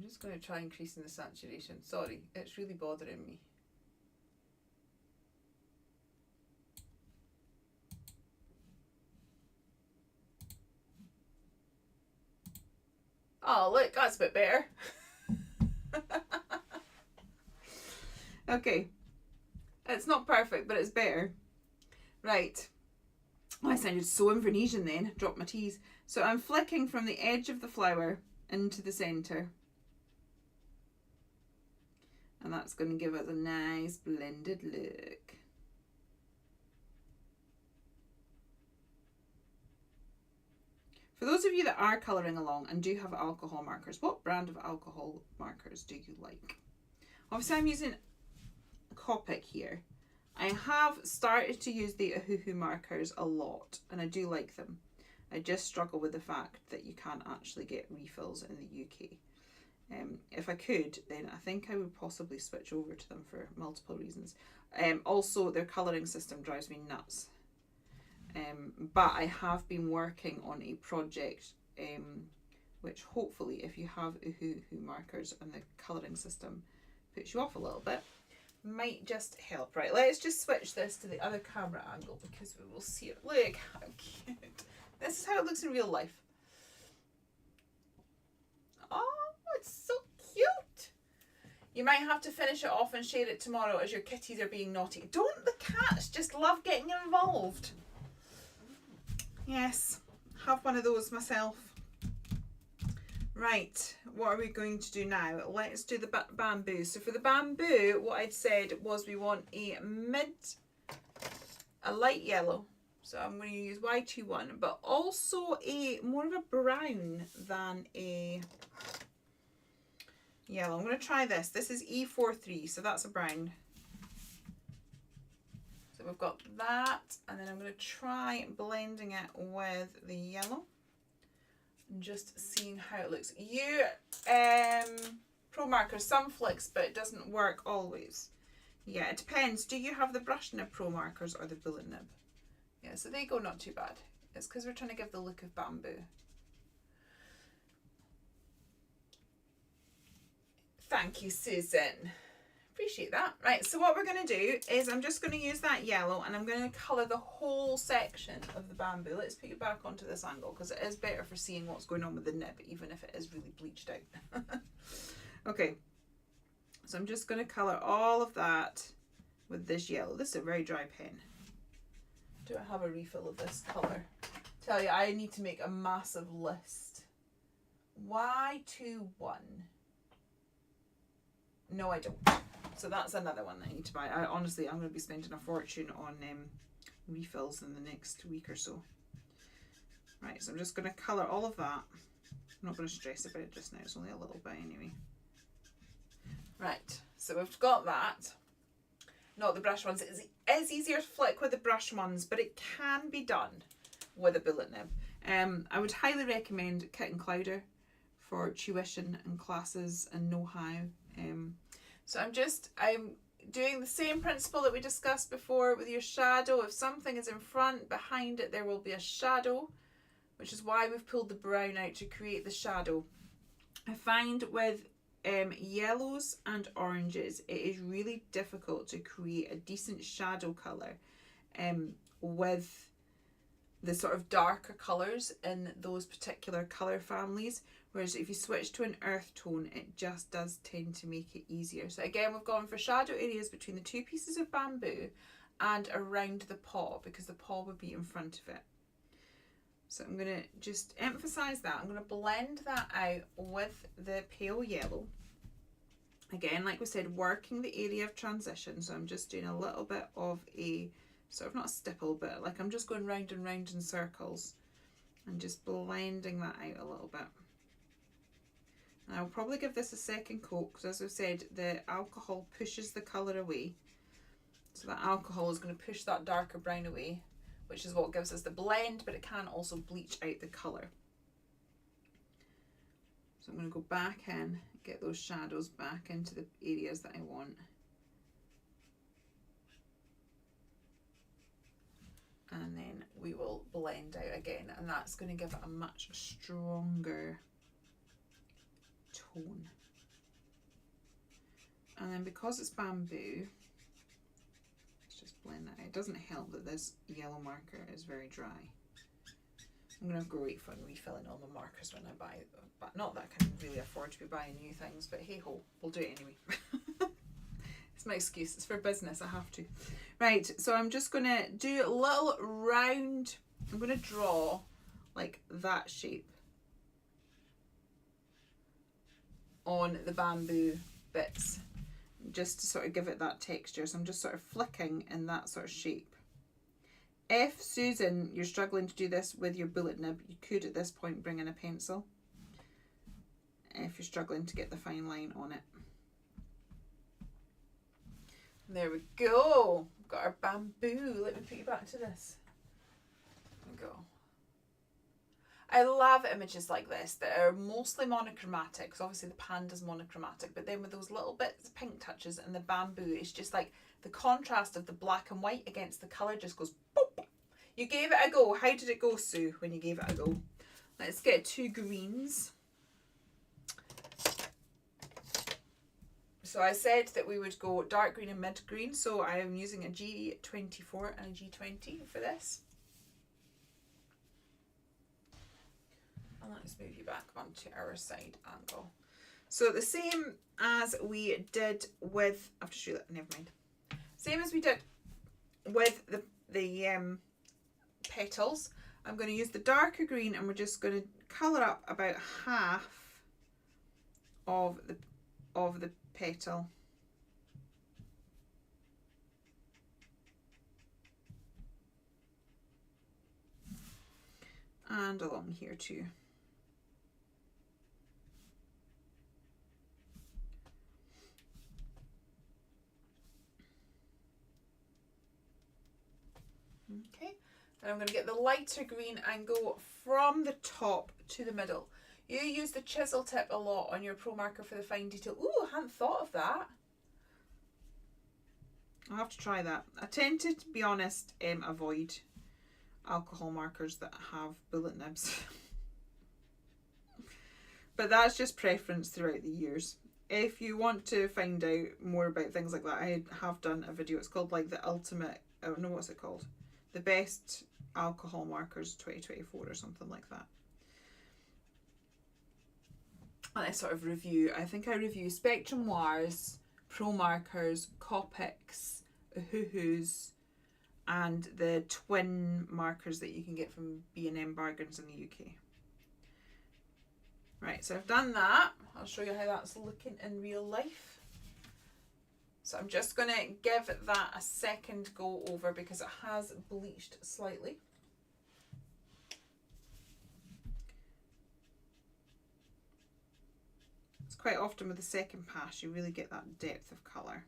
I'm just going to try increasing the saturation. Sorry, it's really bothering me. Oh, look, that's a bit better. Okay. It's not perfect, but it's better. Right. Oh, I sounded so Invernessian then. Dropped my T's. So I'm flicking from the edge of the flower into the centre. And that's going to give us a nice blended look. For those of you that are colouring along and do have alcohol markers, what brand of alcohol markers do you like? Obviously I'm using Copic here. I have started to use the Ohuhu markers a lot and I do like them. I just struggle with the fact that you can't actually get refills in the UK. If I could, then I think I would possibly switch over to them for multiple reasons. Also, their colouring system drives me nuts. But I have been working on a project which hopefully, if you have Ohuhu markers and the colouring system puts you off a little bit, might just help. Right, let's just switch this to the other camera angle because we will see it. Look how cute. This is how it looks in real life. Oh, it's so cute. You might have to finish it off and share it tomorrow as your kitties are being naughty. Don't the cats just love getting involved? Yes, have one of those myself. Right, what are we going to do now? Let's do the bamboo. So for the bamboo, what I'd said was we want a light yellow. So I'm going to use Y21, but also a more of a brown than a yellow. I'm going to try this. This is E43, so that's a brown. So we've got that, and then I'm going to try blending it with the yellow and just seeing how it looks. You Pro Markers, some flicks, but it doesn't work always. Yeah, it depends. Do you have the brush nib Pro Markers or the bullet nib? Yeah, so they go not too bad. It's because we're trying to give the look of bamboo. Thank you, Susan. Appreciate that. Right, so what we're going to do is I'm just going to use that yellow and I'm going to colour the whole section of the bamboo. Let's put you back onto this angle because it is better for seeing what's going on with the nib, even if it is really bleached out. Okay, so I'm just going to colour all of that with this yellow. This is a very dry pen. Do I have a refill of this colour? Tell you, I need to make a massive list. Y21. No, I don't. So that's another one that I need to buy. Honestly, I'm going to be spending a fortune on refills in the next week or so. Right, so I'm just going to colour all of that. I'm not going to stress about it just now. It's only a little bit anyway. Right, so we've got that. Not the brush ones. It is easier to flick with the brush ones, but it can be done with a bullet nib. I would highly recommend Kit and Clowder for tuition and classes and know-how. So I'm doing the same principle that we discussed before with your shadow. If something is in front, behind it there will be a shadow, which is why we've pulled the brown out to create the shadow. I find with yellows and oranges it is really difficult to create a decent shadow colour with the sort of darker colours in those particular colour families, whereas if you switch to an earth tone it just does tend to make it easier. So again, we've gone for shadow areas between the two pieces of bamboo and around the paw, because the paw would be in front of it. So I'm going to just emphasise that. I'm going to blend that out with the pale yellow. Again, like we said, working the area of transition. So I'm just doing a little bit of a, sort of not a stipple, but like I'm just going round and round in circles and just blending that out a little bit. And I'll probably give this a second coat because, as I said, the alcohol pushes the colour away. So that alcohol is going to push that darker brown away, which is what gives us the blend, but it can also bleach out the colour. So I'm going to go back in, get those shadows back into the areas that I want. And then we will blend out again, and that's going to give it a much stronger tone. And then because it's bamboo, let's just blend that out. It doesn't help that this yellow marker is very dry. I'm going to have great fun refilling all my markers when I buy them. But not that I can really afford to be buying new things, but hey ho, we'll do it anyway. It's my excuse, it's for business, I have to. Right, so I'm just going to do a little round, I'm going to draw like that shape on the bamboo bits, just to sort of give it that texture. So I'm just sort of flicking in that sort of shape. If, Susan, you're struggling to do this with your bullet nib, you could at this point bring in a pencil if you're struggling to get the fine line on it. There we go. We've got our bamboo. Let me put you back to this. There we go. I love images like this that are mostly monochromatic, because obviously the panda's monochromatic, but then with those little bits, pink touches, and the bamboo, it's just like the contrast of the black and white against the colour just goes boop. You gave it a go. How did it go, Sue, when you gave it a go? Let's get 2 greens. So I said that we would go dark green and mid green, so I am using a G24 and a G20 for this. And let's move you back onto our side angle. So the same as we did with, I have to show that, never mind. Same as we did with the petals, I'm going to use the darker green, and we're just going to colour up about half of the petal. And along here too. Okay, and I'm going to get the lighter green and go from the top to the middle. You use the chisel tip a lot on your Pro Marker for the fine detail. Ooh, I hadn't thought of that. I'll have to try that. I tend to be honest, avoid alcohol markers that have bullet nibs. But that's just preference throughout the years. If you want to find out more about things like that, I have done a video. It's called like the ultimate, oh no, what's it called? The best alcohol markers 2024 or something like that. And I sort of review, I think I review Spectrum Wars, Pro Markers, Copics, Uhuhus, and the twin markers that you can get from B&M Bargains in the UK. Right, so I've done that. I'll show you how that's looking in real life. So I'm just going to give that a second go over because it has bleached slightly. It's quite often with the second pass you really get that depth of colour.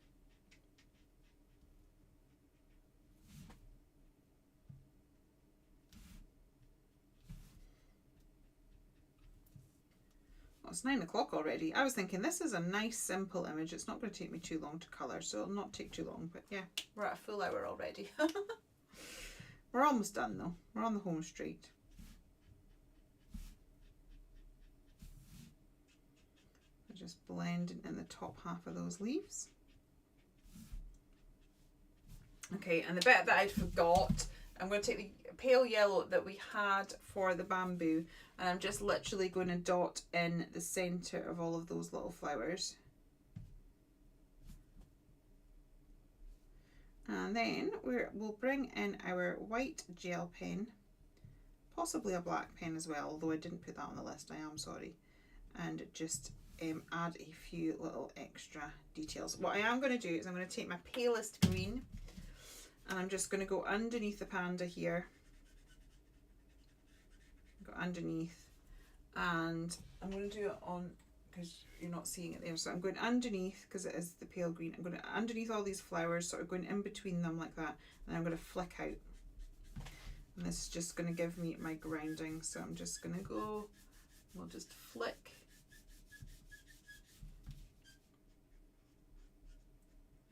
It's 9 o'clock already. I was thinking this is a nice simple image. It's not going to take me too long to colour, so it'll not take too long. But yeah, we're at a full hour already. We're almost done though. We're on the home straight. I'm just blending in the top half of those leaves. Okay, and the bit that I forgot, I'm going to take the pale yellow that we had for the bamboo, and I'm just literally going to dot in the centre of all of those little flowers. And then we'll bring in our white gel pen, possibly a black pen as well, although I didn't put that on the list, I am sorry, and just add a few little extra details. What I am going to do is I'm going to take my palest green, and I'm just going to go underneath the panda here. Go underneath, and I'm going to do it on, because you're not seeing it there, so I'm going underneath because it is the pale green. I'm going to underneath all these flowers, sort of going in between them like that, and I'm going to flick out. And this is just going to give me my grounding, so I'm just going to go, we'll just flick.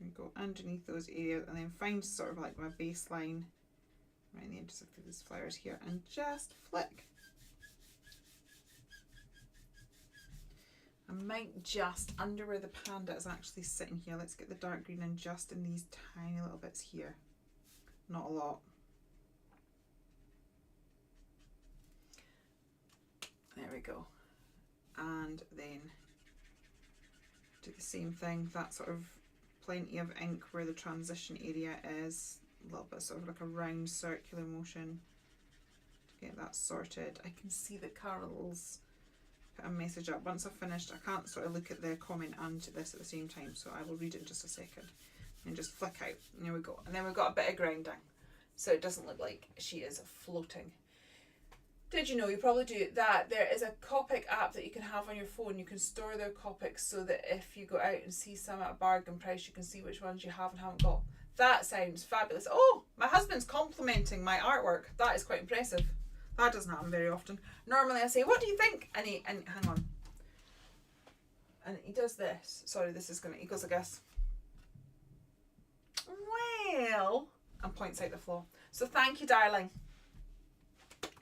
And go underneath those areas, and then find sort of like my baseline right in the edges of these flowers here, and just flick. I might just, under where the panda is actually sitting here, let's get the dark green in just in these tiny little bits here. Not a lot. There we go. And then do the same thing, that sort of plenty of ink where the transition area is, a little bit sort of like a round circular motion to get that sorted. I can see that Carol's put a message up. Once I've finished, I can't sort of look at the comment and this at the same time, so I will read it in just a second and just flick out. And there we go. And then we've got a bit of grounding so it doesn't look like she is floating. Did you know, you probably do, that there is a Copic app that you can have on your phone. You can store their Copics so that if you go out and see some at a bargain price, you can see which ones you have and haven't got. That sounds fabulous. Oh, my husband's complimenting my artwork. That is quite impressive. That doesn't happen very often. Normally I say, what do you think? And hang on. And he does this. Sorry, this is gonna, he goes like this. Well, and points out the flaw. So thank you, darling.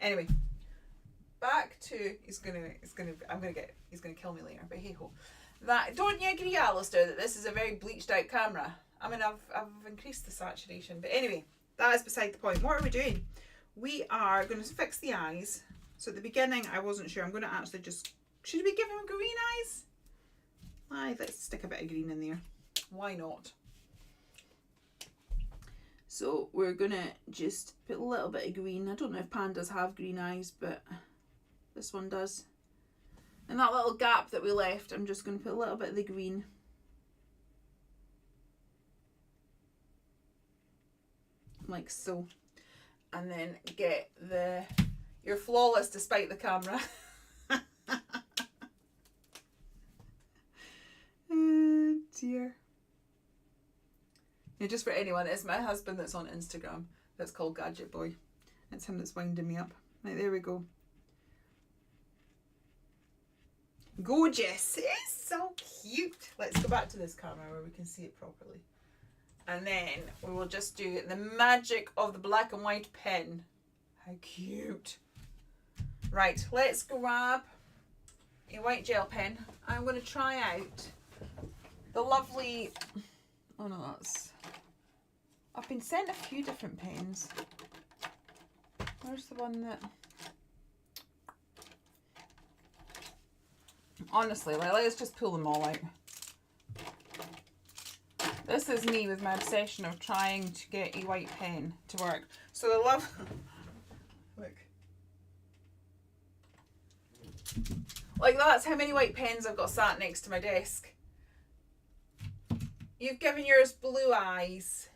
Anyway, back to, he's gonna kill me later, but hey ho. That, don't you agree, Alistair, that this is a very bleached out camera? I mean, I've increased the saturation, but anyway, that is beside the point. What are we doing? We are going to fix the eyes. So at the beginning, I wasn't sure. I'm going to actually just, should we give him green eyes? Aye, let's stick a bit of green in there. Why not? So we're going to just put a little bit of green. I don't know if pandas have green eyes, but this one does. And that little gap that we left, I'm just going to put a little bit of the green. Like so. And then get the, you're flawless despite the camera. Oh dear. Yeah, just for anyone, it's my husband that's on Instagram that's called Gadget Boy. It's him that's winding me up. Right, there we go. Gorgeous. It's so cute. Let's go back to this camera where we can see it properly. And then we will just do the magic of the black and white pen. How cute. Right, let's grab a white gel pen. I'm going to try out the lovely, oh no, that's, I've been sent a few different pens. Where's the one that, honestly, like, let's just pull them all out. This is me with my obsession of trying to get a white pen to work. So the love, look. Like, that's how many white pens I've got sat next to my desk. You've given yours blue eyes.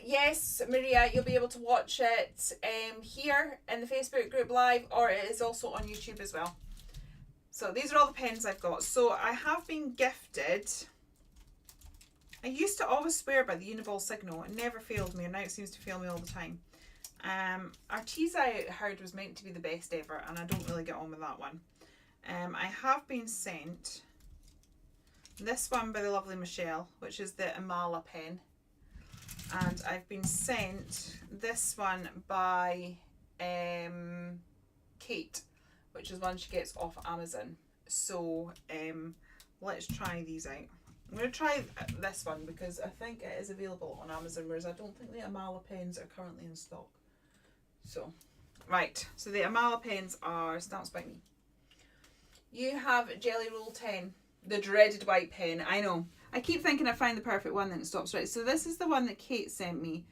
Yes, Maria, you'll be able to watch it here in the Facebook group live, or it is also on YouTube as well. So these are all the pens I've got. So I have been gifted, I used to always swear by the Uniball Signal. It never failed me, and now it seems to fail me all the time. Arteza, I heard, was meant to be the best ever, and I don't really get on with that one. I have been sent this one by the lovely Michelle, which is the Amala pen. And I've been sent this one by Kate, which is one she gets off Amazon. So let's try these out. I'm going to try this one because I think it is available on Amazon, whereas I don't think the Amala pens are currently in stock. So, right, so the Amala pens are Stamps by Me. You have Jelly Roll 10, the dreaded white pen. I know. I keep thinking I find the perfect one, then it stops. Right, so this is the one that Kate sent me,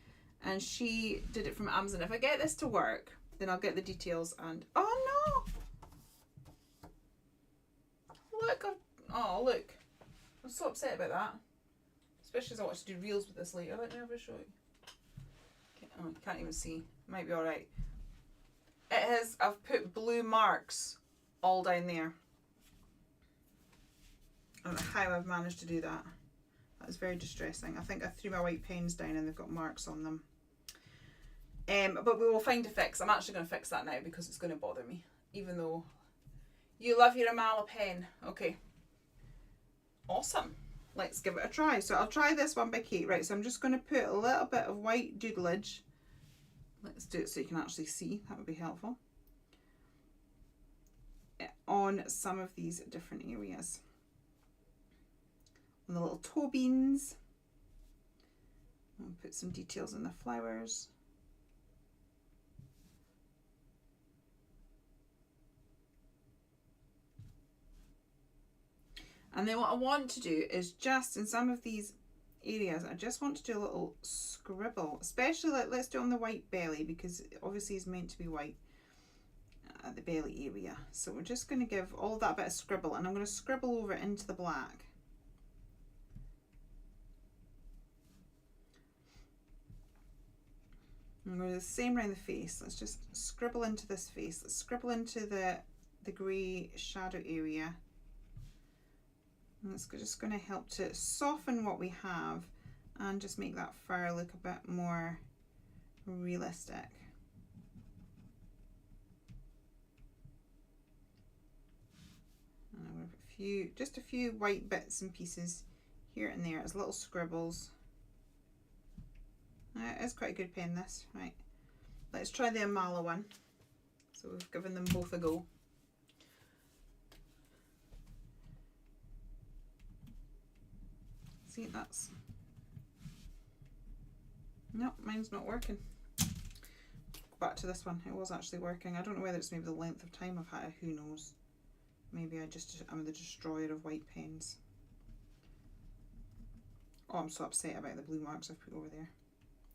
and she did it from Amazon. If I get this to work, then I'll get the details and... Oh, no! Look, oh, look. I'm so upset about that. Especially as I want to do reels with this later. Let me have a show you. Okay, oh, I can't even see. Might be alright. It has, I've put blue marks all down there. I don't know how I've managed to do that. That is very distressing. I think I threw my white pens down and they've got marks on them. But we will find a fix. I'm actually going to fix that now because it's going to bother me. Even though you love your Amala pen. Okay. Awesome. Let's give it a try. So I'll try this one by Kate. Right, so I'm just going to put a little bit of white doodleage. Let's do it so you can actually see. That would be helpful. Yeah, on some of these different areas. On the little toe beans. I'll put some details in the flowers. And then what I want to do is just in some of these areas, I just want to do a little scribble, especially like, let's do it on the white belly, because obviously it's meant to be white at the belly area. So we're just going to give all that bit of scribble, and I'm going to scribble over into the black. And we're going to do the same around the face. Let's just scribble into this face. Let's scribble into the grey shadow area. And it's just going to help to soften what we have and just make that fur look a bit more realistic. And just a few white bits and pieces here and there as little scribbles. It's quite a good pen, this. Right, let's try the Amala one. So we've given them both a go. See, that's... Nope, mine's not working. Go back to this one. It was actually working. I don't know whether it's maybe the length of time I've had it. Who knows? Maybe I'm the destroyer of white pens. Oh, I'm so upset about the blue marks I've put over there.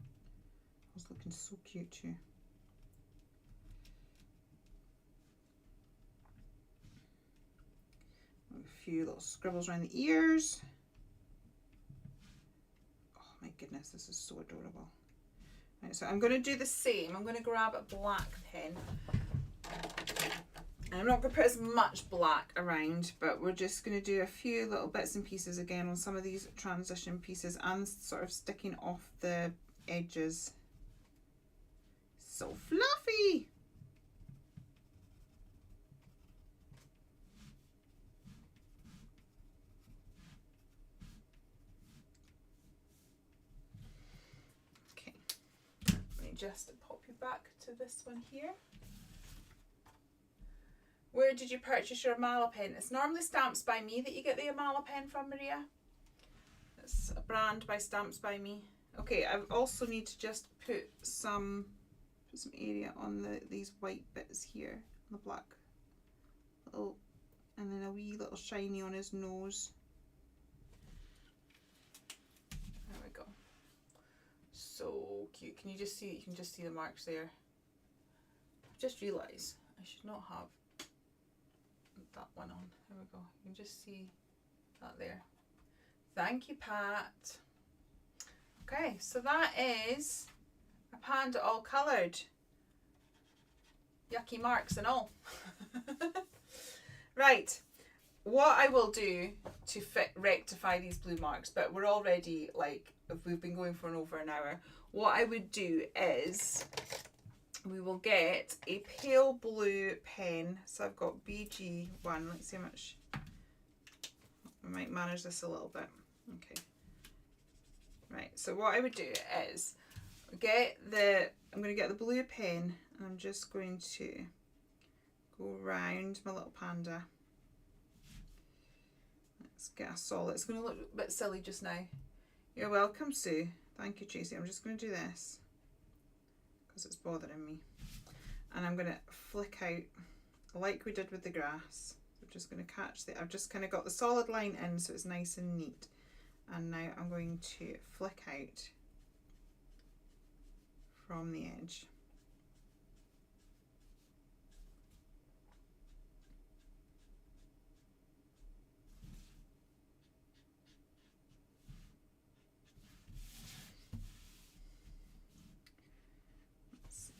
I was looking so cute too. A few little scribbles around the ears. Oh my goodness, this is so adorable. Right, so I'm going to do the same. I'm going to grab a black pen. And I'm not going to put as much black around, but we're just going to do a few little bits and pieces again on some of these transition pieces and sort of sticking off the edges. So fluffy! Okay, let me just pop you back to this one here. Where did you purchase your Amala pen? It's normally Stamps by Me that you get the Amala pen from, Maria. It's a brand by Stamps by Me. Okay, I also need to just put some area on these white bits here, on the black little, and then a wee little shiny on his nose. There we go. So cute. Can you just see? You can just see the marks there. I've just realised I should not have that one on. There we go. You can just see that there. Thank you, Pat. Okay, so that is a panda all coloured. Yucky marks and all. Right, what I will do to rectify these blue marks, but we're already like, if we've been going for over an hour, what I would do is we will get a pale blue pen. So I've got BG1. Let's see how much. I might manage this a little bit. Okay. Right, so what I would do is I'm going to get the blue pen, and I'm just going to go round my little panda. Let's get a solid. It's going to look a bit silly just now. You're welcome, Sue. Thank you, Tracy. I'm just going to do this because it's bothering me. And I'm going to flick out like we did with the grass. So I'm just going to catch I've just kind of got the solid line in so it's nice and neat. And now I'm going to flick out from the edge.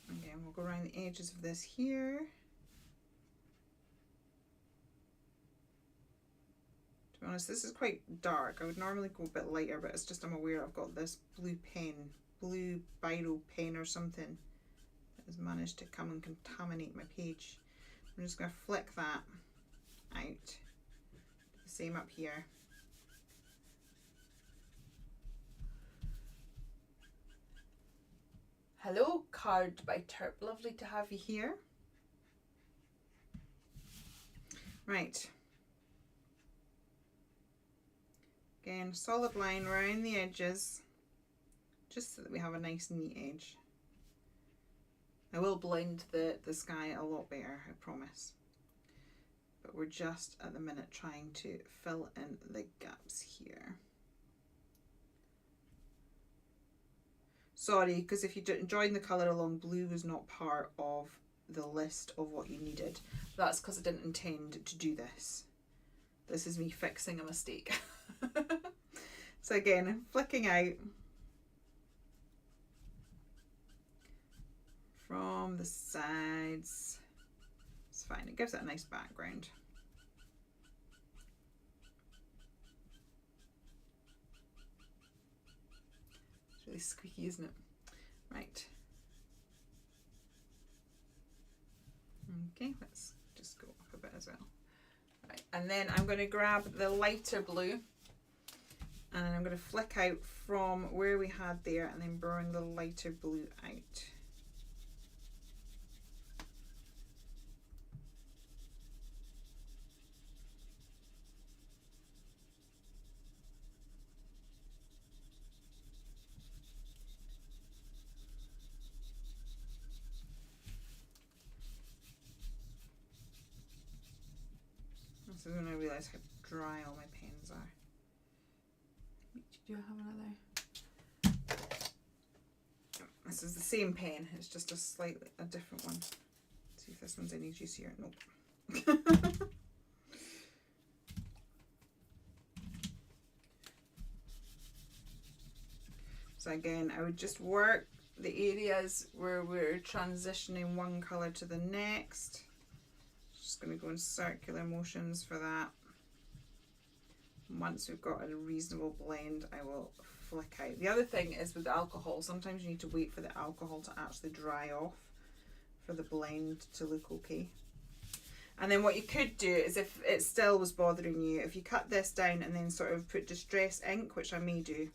Again, we'll go around the edges of this here. To be honest, this is quite dark. I would normally go a bit lighter, but it's just I'm aware I've got this blue biro pen or something that has managed to come and contaminate my page. I'm just going to flick that out. The same up here. Hello, Card by Terp. Lovely to have you here. Right. Again, solid line around the edges, just so that we have a nice neat edge. I will blend the sky a lot better, I promise. But we're just at the minute trying to fill in the gaps here. Sorry, because if you joined the colour along, blue was not part of the list of what you needed. That's because I didn't intend to do this. This is me fixing a mistake. So again, flicking out from the sides. It's fine, it gives it a nice background. It's really squeaky, isn't it? Right. Okay, let's just go up a bit as well. Right, and then I'm going to grab the lighter blue and I'm going to flick out from where we had there and then bring the lighter blue out. This is when I realise how dry all my pens are. Do I have another? This is the same pen, it's just a different one. Let's see if this one's any juicier. Nope. So again, I would just work the areas where we're transitioning one colour to the next. Just going to go in circular motions for that. Once we've got a reasonable blend, I will flick out. The other thing is with alcohol, sometimes you need to wait for the alcohol to actually dry off for the blend to look okay. And then what you could do is, if it still was bothering you, if you cut this down and then sort of put distress ink, which I may do.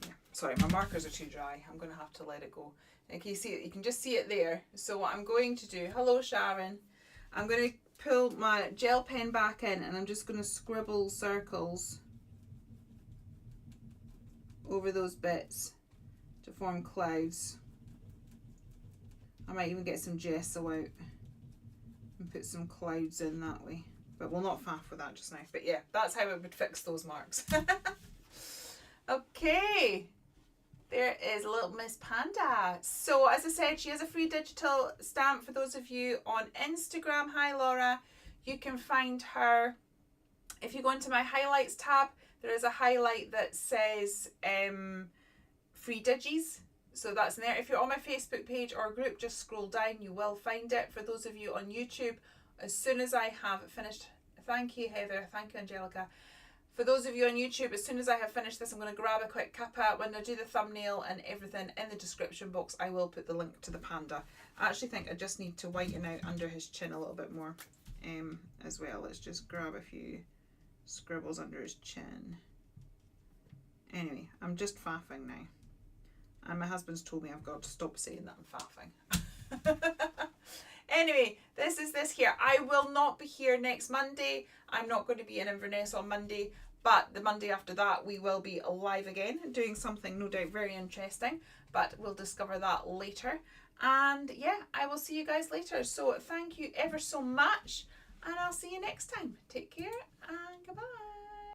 Yeah. Sorry, my markers are too dry. I'm going to have to let it go. And can you see it? You can just see it there. So what I'm going to do, hello Sharon, I'm going to pull my gel pen back in and I'm just going to scribble circles over those bits to form clouds. I might even get some gesso out and put some clouds in that way, but we'll not faff with that just now. But yeah, that's how I would fix those marks. Okay. There is little Miss Panda. So as I said, she has a free digital stamp for those of you on Instagram. Hi Laura. You can find her if you go into my highlights tab. There is a highlight that says free digis. So that's in there. If you're on my Facebook page or group, just scroll down, you will find it. For those of you on YouTube, as soon as I have finished, thank you Heather, thank you Angelica. For those of you on YouTube, as soon as I have finished this, I'm going to grab a quick cuppa. When I do the thumbnail and everything in the description box, I will put the link to the panda. I actually think I just need to whiten out under his chin a little bit more as well. Let's just grab a few scribbles under his chin. Anyway, I'm just faffing now. And my husband's told me I've got to stop saying that I'm faffing. Anyway, this is this here. I will not be here next Monday. I'm not going to be in Inverness on Monday. But the Monday after that, we will be live again, doing something no doubt very interesting, but we'll discover that later. And yeah, I will see you guys later. So thank you ever so much, and I'll see you next time. Take care and goodbye.